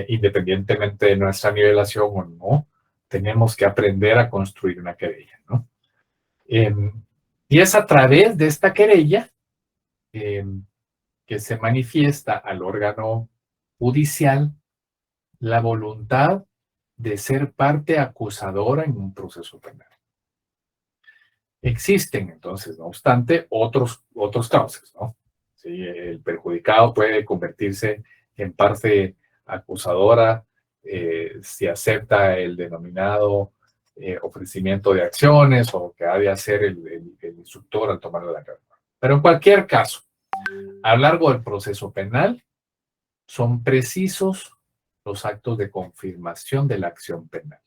independientemente de nuestra nivelación o no, tenemos que aprender a construir una querella, ¿no? Y es a través de esta querella que se manifiesta al órgano judicial la voluntad de ser parte acusadora en un proceso penal. Existen, entonces, no obstante, otros cauces, ¿no? Sí, el perjudicado puede convertirse en parte acusadora si acepta el denominado ofrecimiento de acciones o que ha de hacer el instructor al tomar la carga. Pero en cualquier caso, a lo largo del proceso penal, son precisos los actos de confirmación de la acción penal,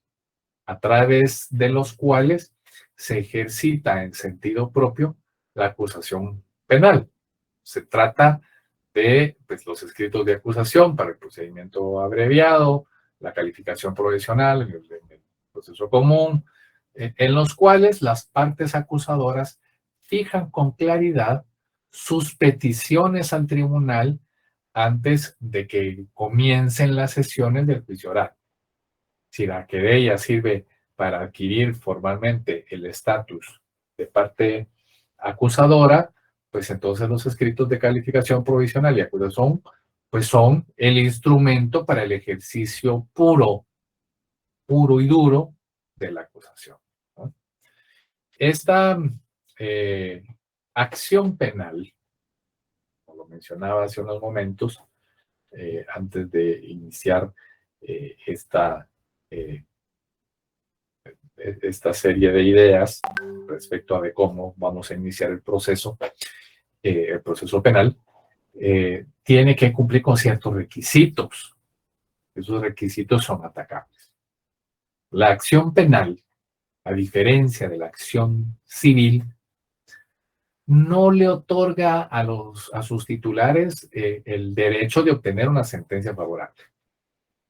a través de los cuales se ejercita en sentido propio la acusación penal. Se trata de pues, los escritos de acusación para el procedimiento abreviado, la calificación provisional, el proceso común, en los cuales las partes acusadoras fijan con claridad sus peticiones al tribunal antes de que comiencen las sesiones del juicio oral. Si la querella sirve para adquirir formalmente el estatus de parte acusadora, pues entonces los escritos de calificación provisional y acusación pues son el instrumento para el ejercicio puro y duro de la acusación, ¿no? Esta acción penal, como lo mencionaba hace unos momentos, antes de iniciar esta serie de ideas respecto a de cómo vamos a iniciar el proceso penal, tiene que cumplir con ciertos requisitos. Esos requisitos son atacables. La acción penal, a diferencia de la acción civil, no le otorga a sus titulares el derecho de obtener una sentencia favorable.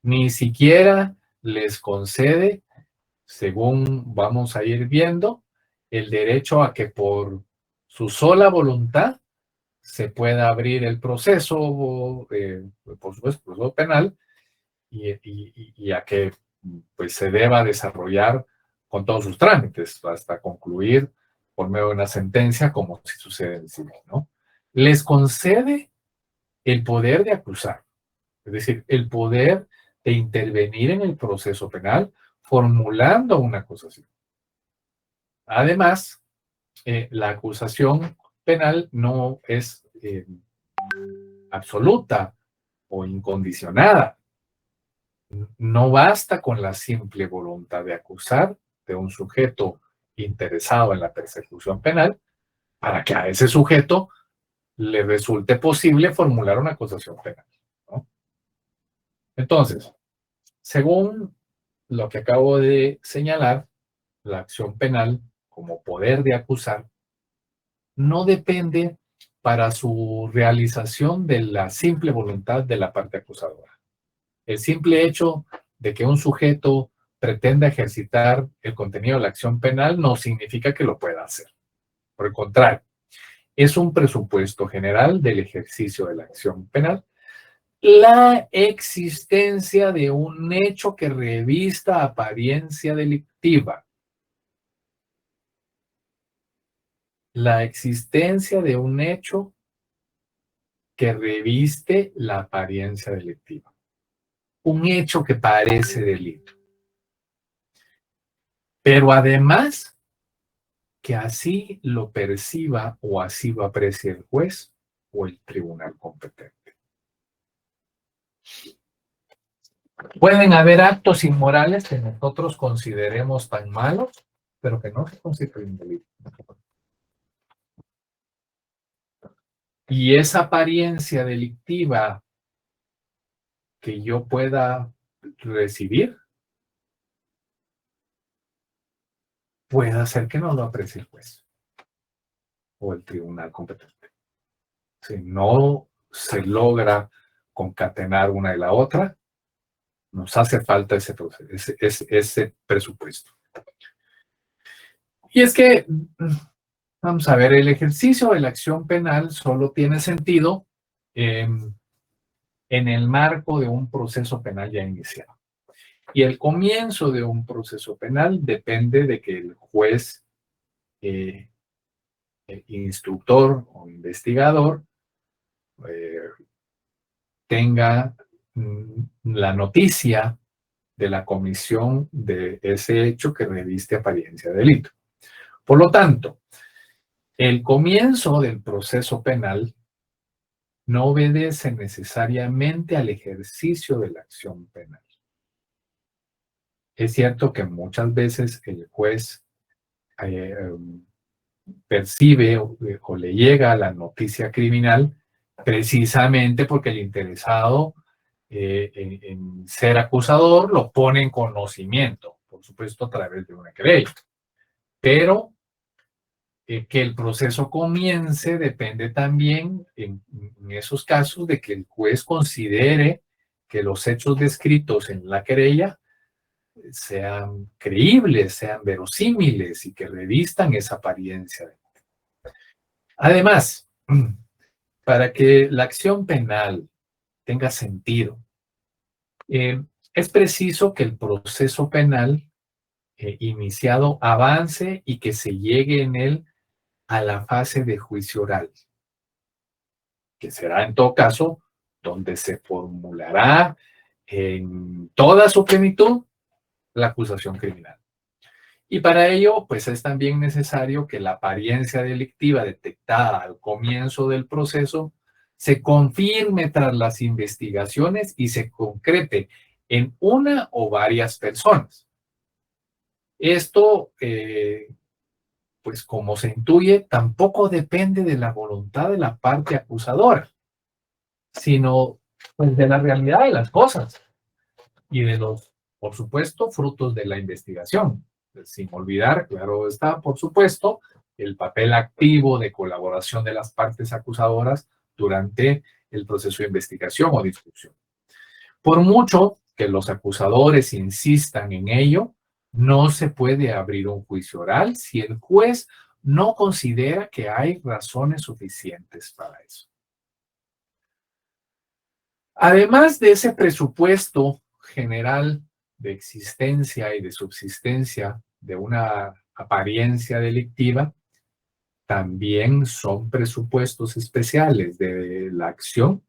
Ni siquiera les concede, según vamos a ir viendo, el derecho a que por su sola voluntad se pueda abrir el proceso, por supuesto, proceso penal, y a que pues, se deba desarrollar con todos sus trámites hasta concluir por medio de una sentencia, como si sucede en el civil, ¿no? Les concede el poder de acusar, es decir, el poder de intervenir en el proceso penal formulando una acusación. Además, la acusación penal no es absoluta o incondicionada. No basta con la simple voluntad de acusar de un sujeto interesado en la persecución penal para que a ese sujeto le resulte posible formular una acusación penal, ¿no? Entonces, según lo que acabo de señalar, la acción penal como poder de acusar no depende para su realización de la simple voluntad de la parte acusadora. El simple hecho de que un sujeto pretenda ejercitar el contenido de la acción penal no significa que lo pueda hacer. Por el contrario, es un presupuesto general del ejercicio de la acción penal la existencia de un hecho que revista apariencia delictiva. La existencia de un hecho que reviste la apariencia delictiva. Un hecho que parece delito. Pero además, que así lo perciba o así lo aprecie el juez o el tribunal competente. Pueden haber actos inmorales que nosotros consideremos tan malos, pero que no se constituyen delito. Y esa apariencia delictiva que yo pueda recibir puede hacer que no lo aprecie el juez o el tribunal competente. Si no se logra concatenar una y la otra, nos hace falta ese presupuesto. Y es que, vamos a ver, el ejercicio de la acción penal solo tiene sentido en el marco de un proceso penal ya iniciado. Y el comienzo de un proceso penal depende de que el juez, el instructor o investigador tenga la noticia de la comisión de ese hecho que reviste apariencia de delito. Por lo tanto, el comienzo del proceso penal no obedece necesariamente al ejercicio de la acción penal. Es cierto que muchas veces el juez percibe o le llega la noticia criminal precisamente porque el interesado en ser acusador lo pone en conocimiento, por supuesto a través de una querella. Pero que el proceso comience depende también en esos casos de que el juez considere que los hechos descritos en la querella sean creíbles, sean verosímiles y que revistan esa apariencia. Además, para que la acción penal tenga sentido, es preciso que el proceso penal iniciado avance y que se llegue en él a la fase de juicio oral, que será en todo caso donde se formulará en toda su plenitud la acusación criminal. Y para ello, pues es también necesario que la apariencia delictiva detectada al comienzo del proceso se confirme tras las investigaciones y se concrete en una o varias personas. Esto, pues como se intuye, tampoco depende de la voluntad de la parte acusadora, sino pues, de la realidad de las cosas y de los, por supuesto, frutos de la investigación. Sin olvidar, claro está, por supuesto, el papel activo de colaboración de las partes acusadoras durante el proceso de investigación o de instrucción. Por mucho que los acusadores insistan en ello, no se puede abrir un juicio oral si el juez no considera que hay razones suficientes para eso. Además de ese presupuesto general de existencia y de subsistencia de una apariencia delictiva, también son presupuestos especiales de la acción,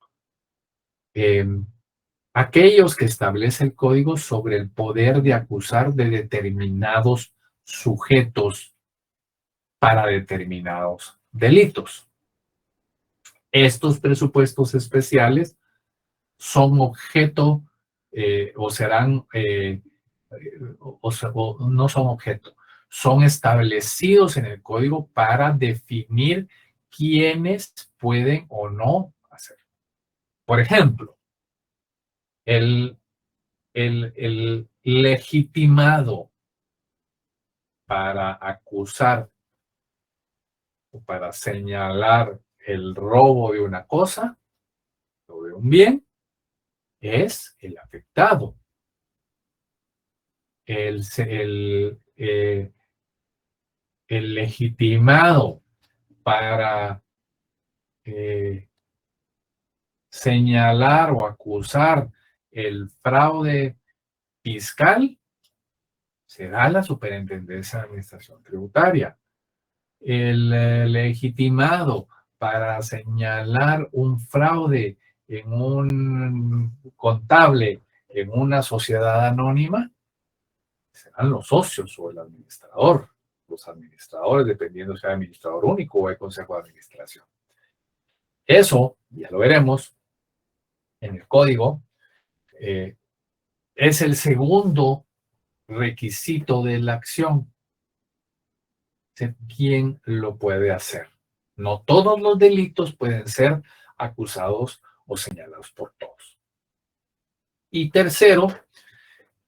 aquellos que establece el código sobre el poder de acusar de determinados sujetos para determinados delitos. Estos presupuestos especiales son objeto o serán, o no son objeto, son establecidos en el código para definir quiénes pueden o no hacer. Por ejemplo, el legitimado para acusar o para señalar el robo de una cosa o de un bien es el afectado. El legitimado para señalar o acusar el fraude fiscal será la Superintendencia de Administración Tributaria. El legitimado para señalar un fraude en un contable, en una sociedad anónima, serán los socios o el administrador, los administradores, dependiendo si sea administrador único o el consejo de administración. Eso, ya lo veremos en el código, es el segundo requisito de la acción. ¿Quién lo puede hacer? No todos los delitos pueden ser acusados o señalados por todos. Y tercero,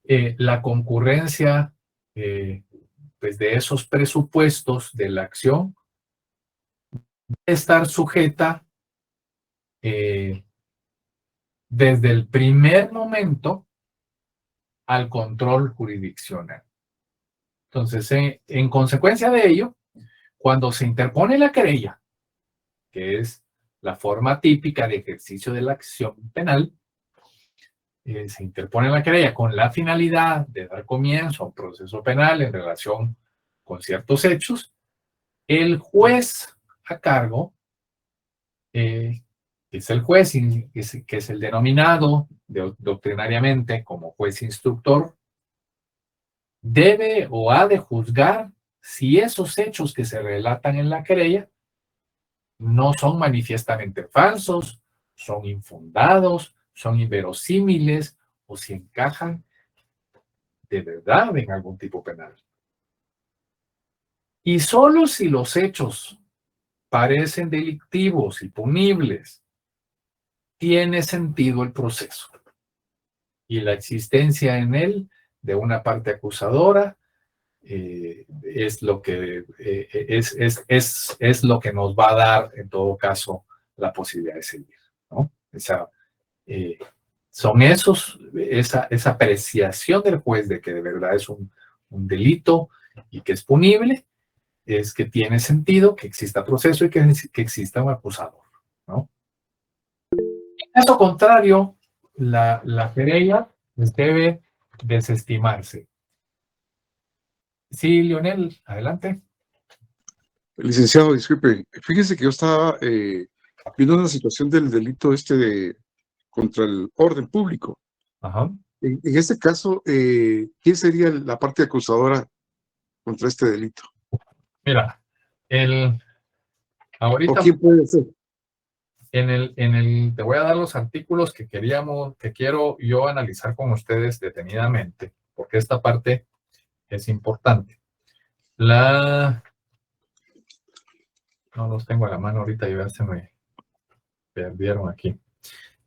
la concurrencia pues de esos presupuestos de la acción debe estar sujeta desde el primer momento al control jurisdiccional. Entonces, en consecuencia de ello, cuando se interpone la querella, que es la forma típica de ejercicio de la acción penal, se interpone la querella con la finalidad de dar comienzo a un proceso penal en relación con ciertos hechos, el juez a cargo, que es el juez, que es el denominado doctrinariamente como juez instructor, debe o ha de juzgar si esos hechos que se relatan en la querella no son manifiestamente falsos, son infundados, son inverosímiles o si encajan de verdad en algún tipo penal. Y solo si los hechos parecen delictivos y punibles, tiene sentido el proceso. Y la existencia en él de una parte acusadora es lo que es lo que nos va a dar en todo caso la posibilidad de seguir, ¿no? Son esa apreciación del juez de que de verdad es un delito y que es punible, es que tiene sentido que exista proceso y que exista un acusador, ¿no? En caso contrario, la querella debe desestimarse. Sí, Leonel, adelante. Licenciado, disculpe, fíjese que yo estaba viendo una situación del delito contra el orden público. Ajá. En este caso, ¿quién sería la parte acusadora contra este delito? Mira, ahorita ¿O quién puede ser? te voy a dar los artículos que quiero yo analizar con ustedes detenidamente, porque esta parte es importante. No los tengo a la mano ahorita y ya se me perdieron aquí.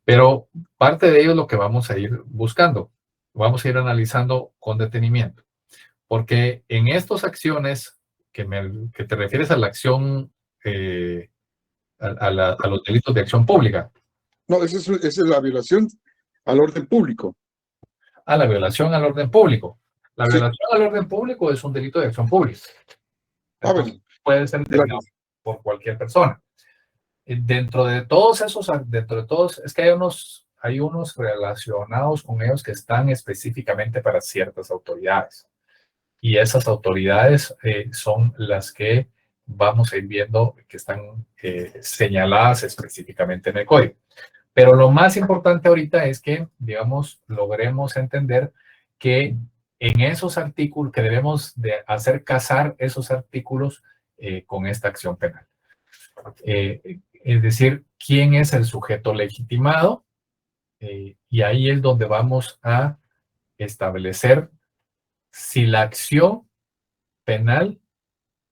Pero parte de ello es lo que vamos a ir buscando. Vamos a ir analizando con detenimiento. Porque en estas acciones que te refieres a la acción, a los delitos de acción pública. No, esa es la violación al orden público. A la violación al orden público. La Sí. violación al orden público es un delito de acción pública. Entonces, puede ser determinado por cualquier persona. Dentro de todos, es que hay unos relacionados con ellos que están específicamente para ciertas autoridades. Y esas autoridades son las que vamos a ir viendo que están señaladas específicamente en el código. Pero lo más importante ahorita es que, digamos, logremos entender que en esos artículos, que debemos de hacer casar esos artículos con esta acción penal. Es decir, ¿quién es el sujeto legitimado? Y ahí es donde vamos a establecer si la acción penal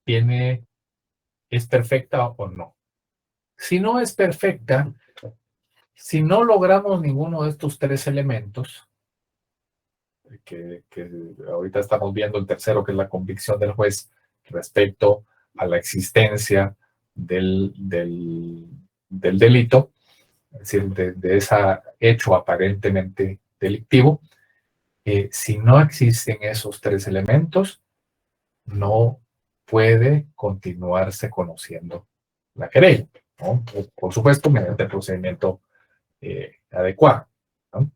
es perfecta o no. Si no es perfecta, si no logramos ninguno de estos tres elementos, que ahorita estamos viendo el tercero, que es la convicción del juez respecto a la existencia del delito, es decir, de ese hecho aparentemente delictivo, si no existen esos tres elementos, no puede continuarse conociendo la querella, ¿no? Por supuesto, mediante el procedimiento adecuado, ¿no?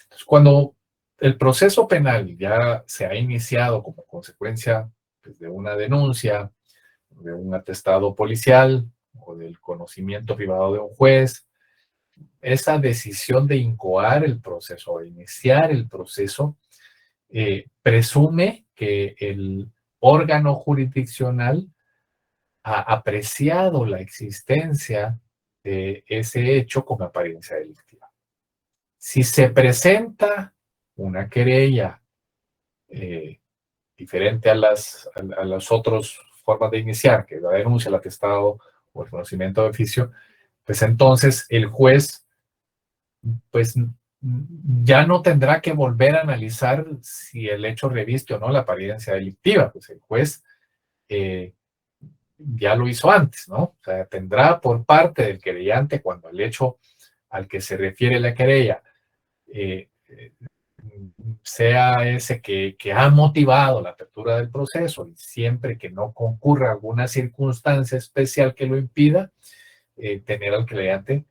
Entonces, cuando el proceso penal ya se ha iniciado como consecuencia pues, de una denuncia, de un atestado policial o del conocimiento privado de un juez, esa decisión de incoar el proceso o iniciar el proceso presume que el órgano jurisdiccional ha apreciado la existencia de ese hecho con apariencia delictiva. Si se presenta una querella diferente a las otras formas de iniciar, que es la denuncia, el atestado o el conocimiento de oficio, pues entonces el juez pues ya no tendrá que volver a analizar si el hecho reviste o no la apariencia delictiva, pues el juez ya lo hizo antes, ¿no? O sea, tendrá por parte del querellante, cuando el hecho al que se refiere la querella sea ese que ha motivado la apertura del proceso y siempre que no concurra alguna circunstancia especial que lo impida, tener al querellante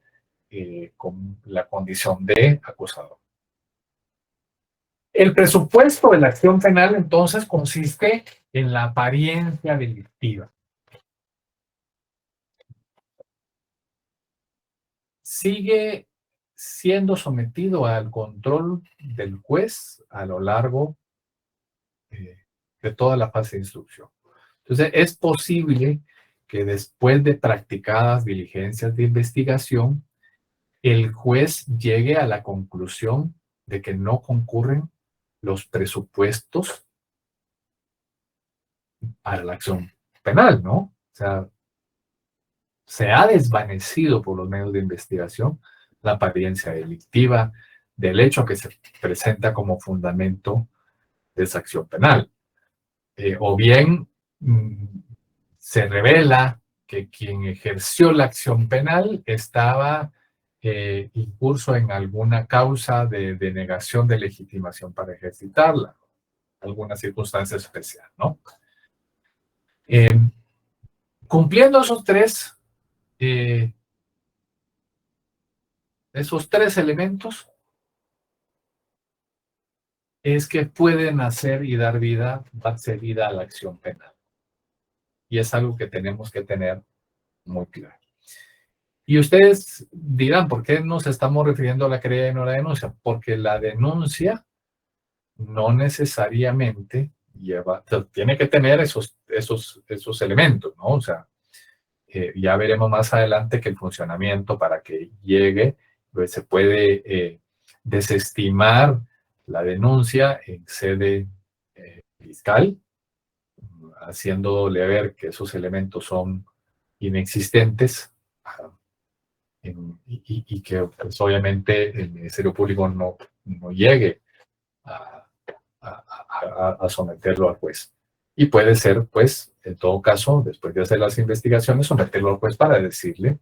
con la condición de acusador. El presupuesto de la acción penal entonces consiste en la apariencia delictiva. Sigue siendo sometido al control del juez a lo largo de toda la fase de instrucción. Entonces, es posible que después de practicadas diligencias de investigación, el juez llegue a la conclusión de que no concurren los presupuestos para la acción penal, ¿no? O sea, se ha desvanecido por los medios de investigación la apariencia delictiva del hecho que se presenta como fundamento de esa acción penal. O bien se revela que quien ejerció la acción penal estaba incurso en alguna causa de denegación de legitimación para ejercitarla, alguna circunstancia especial, ¿no? Cumpliendo esos tres elementos, es que pueden hacer y dar vida a la acción penal. Y es algo que tenemos que tener muy claro. Y ustedes dirán, ¿por qué nos estamos refiriendo a la querella y no a la denuncia? Porque la denuncia no necesariamente tiene que tener esos elementos, ¿no? O sea, ya veremos más adelante que el funcionamiento para que llegue, pues se puede desestimar la denuncia en sede fiscal, haciéndole ver que esos elementos son inexistentes y que pues, obviamente el Ministerio Público no llegue a someterlo al juez. Y puede ser, pues, en todo caso, después de hacer las investigaciones, someterlo al juez para decirle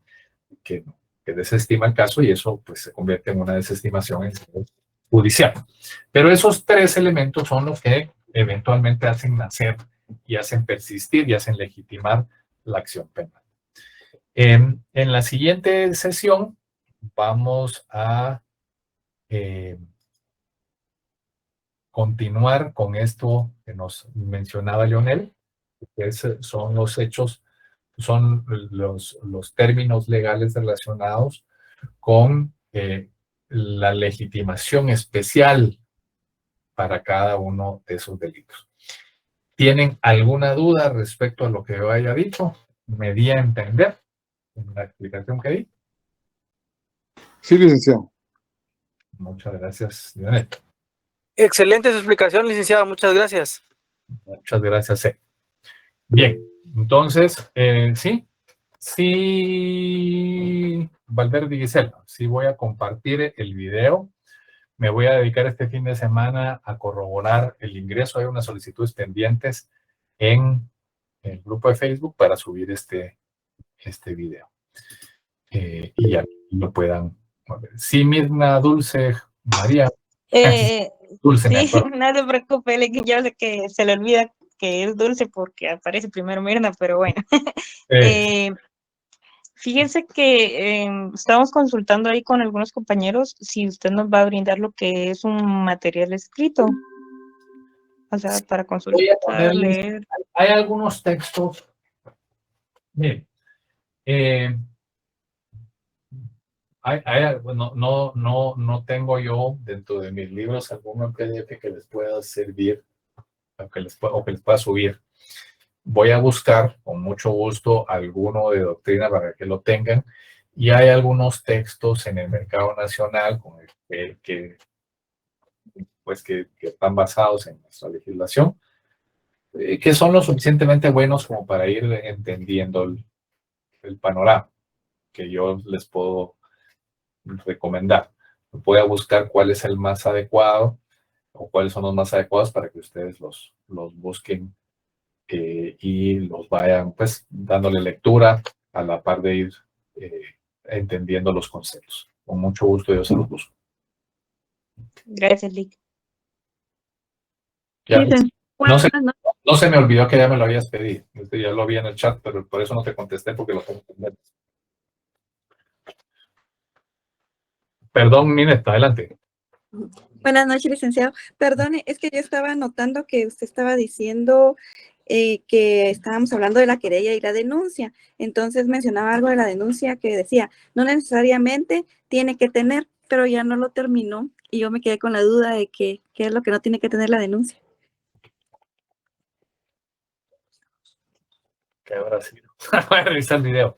que desestima el caso y eso pues se convierte en una desestimación en judicial. Pero esos tres elementos son los que eventualmente hacen nacer y hacen persistir y hacen legitimar la acción penal. En la siguiente sesión vamos a continuar con esto que nos mencionaba Leonel, que son los hechos, son los términos legales relacionados con la legitimación especial para cada uno de esos delitos. ¿Tienen alguna duda respecto a lo que yo haya dicho? ¿Me di a entender en la explicación que di? Sí, licenciado. Muchas gracias, Leonel. Excelente su explicación, licenciado. Muchas gracias. Muchas gracias. Bien, entonces, sí, Valverde y Gisela, sí voy a compartir el video. Me voy a dedicar este fin de semana a corroborar el ingreso. Hay unas solicitudes pendientes en el grupo de Facebook para subir este video. Y ya lo puedan ver. Sí, Mirna, Dulce, María. Dulce, Sí, no se preocupe, yo sé que se le olvida que es Dulce porque aparece primero Mirna, pero bueno. Fíjense que estamos consultando ahí con algunos compañeros si usted nos va a brindar lo que es un material escrito. O sea, para consultar, leer. Hay algunos textos. Miren, no tengo yo dentro de mis libros algún PDF que les pueda servir o que les pueda subir. Voy a buscar con mucho gusto alguno de doctrina para que lo tengan. Y hay algunos textos en el mercado nacional con el que están basados en nuestra legislación, que son lo suficientemente buenos como para ir entendiendo el panorama que yo les puedo recomendar. Voy a buscar cuál es el más adecuado o cuáles son los más adecuados para que ustedes los busquen y los vayan pues dándole lectura a la par de ir entendiendo los conceptos. Con mucho gusto yo se los busco. Gracias, Lick. Ya, no se me olvidó que ya me lo habías pedido. Ya lo vi en el chat, pero por eso no te contesté porque lo tengo pendiente. Perdón, Nineta, adelante. Buenas noches, licenciado. Perdone, es que yo estaba notando que usted estaba diciendo que estábamos hablando de la querella y la denuncia. Entonces mencionaba algo de la denuncia que decía, no necesariamente tiene que tener, pero ya no lo terminó y yo me quedé con la duda de qué es lo que no tiene que tener la denuncia. ¿Qué habrá sido? Voy a revisar el video.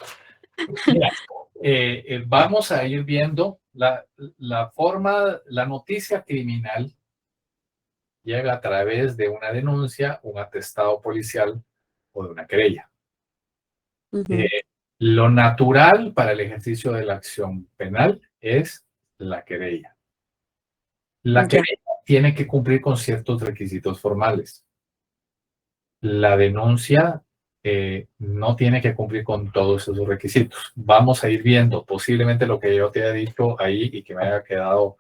Mira, vamos a ir viendo la forma, la noticia criminal llega a través de una denuncia, un atestado policial o de una querella. Lo natural para el ejercicio de la acción penal es la querella. La querella tiene que cumplir con ciertos requisitos formales. La denuncia no tiene que cumplir con todos esos requisitos. Vamos a ir viendo posiblemente lo que yo te he dicho ahí y que me haya quedado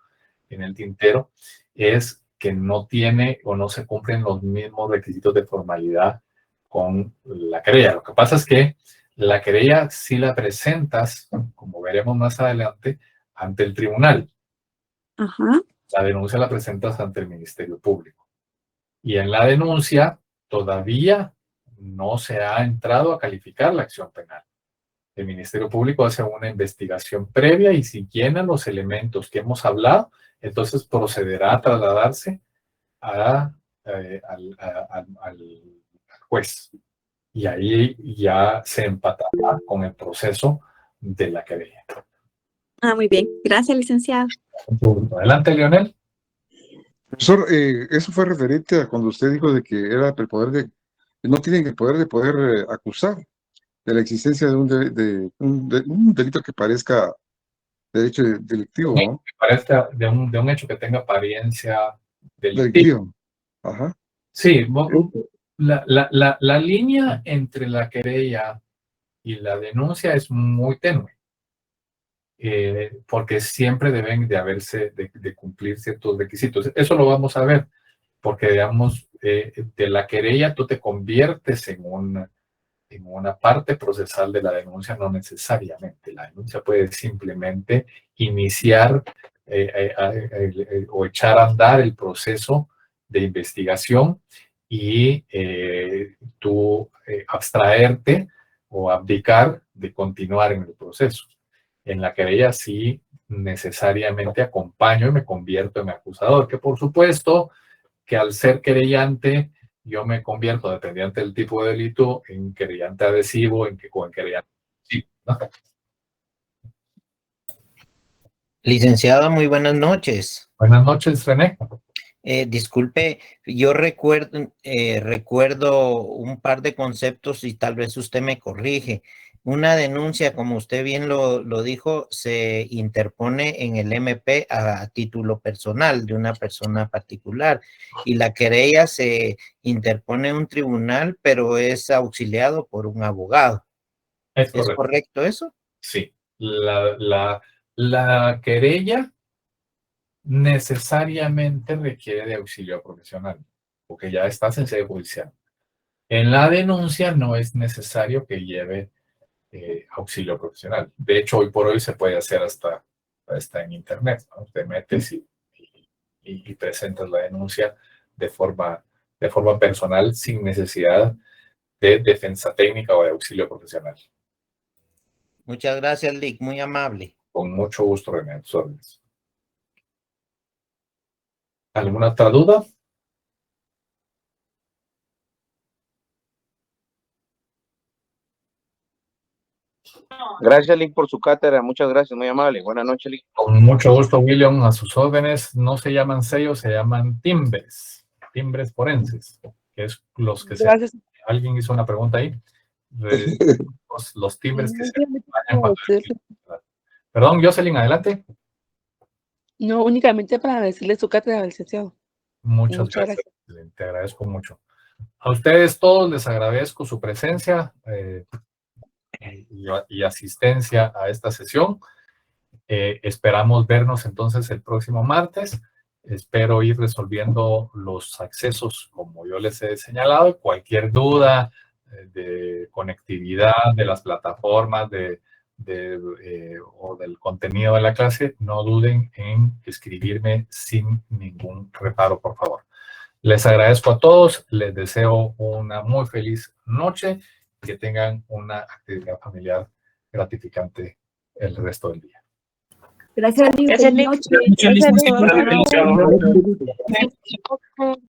en el tintero es que no tiene o no se cumplen los mismos requisitos de formalidad con la querella. Lo que pasa es que la querella si la presentas, como veremos más adelante, ante el tribunal. La denuncia la presentas ante el Ministerio Público. Y en la denuncia todavía no se ha entrado a calificar la acción penal. El Ministerio Público hace una investigación previa y si llena los elementos que hemos hablado, entonces procederá a trasladarse al juez. Y ahí ya se empatará con el proceso de la querella. Muy bien. Gracias, licenciado. Adelante, Leonel. Profesor, eso fue referente a cuando usted dijo de que era el poder de, no tienen el poder de poder acusar de la existencia de un delito que parezca derecho delictivo, ¿no? Que parezca de un hecho que tenga apariencia delictiva. Delictivo. Ajá. Sí, La línea entre la querella y la denuncia es muy tenue, porque siempre deben de cumplir ciertos requisitos. Eso lo vamos a ver, porque digamos, de la querella tú te conviertes en una parte procesal de la denuncia, no necesariamente. La denuncia puede simplemente iniciar o echar a andar el proceso de investigación y tú abstraerte o abdicar de continuar en el proceso. En la querella sí necesariamente acompaño y me convierto en acusador, que por supuesto que al ser querellante yo me convierto, dependiente del tipo de delito, en querellante adhesivo, o en querellante. Sí, ¿no? Licenciado, muy buenas noches. Buenas noches, René. Disculpe, yo recuerdo un par de conceptos y tal vez usted me corrige. Una denuncia, como usted bien lo dijo, se interpone en el MP a título personal de una persona particular, y la querella se interpone en un tribunal, pero es auxiliado por un abogado. ¿Es correcto eso? Sí. La querella necesariamente requiere de auxilio profesional, porque ya estás en sede judicial. En la denuncia no es necesario que lleve auxilio profesional. De hecho, hoy por hoy se puede hacer hasta en internet, ¿no? Te metes y presentas la denuncia de forma personal sin necesidad de defensa técnica o de auxilio profesional. Muchas gracias, Lick, muy amable. Con mucho gusto, René, a tus órdenes. ¿Alguna otra duda? Gracias, Lick, por su cátedra. Muchas gracias, muy amable. Buenas noches, Lick. Con mucho gusto, William, a sus órdenes. No se llaman sellos, se llaman timbres forenses, que es los que Gracias. Alguien hizo una pregunta ahí. Los timbres que se acompañan cuando... Perdón, Jocelyn, adelante. No, únicamente para decirle su cátedra, licenciado. Muchas gracias. Te agradezco mucho. A ustedes todos les agradezco su presencia y asistencia a esta sesión. Esperamos vernos entonces el próximo martes. Espero ir resolviendo los accesos como yo les he señalado. Cualquier duda de conectividad de las plataformas o del contenido de la clase, no duden en escribirme sin ningún reparo, por favor. Les agradezco a todos, les deseo una muy feliz noche, que tengan una actividad familiar gratificante el resto del día. Gracias, Lick. Gracias, Lick. Buenas noches. Gracias, Lick.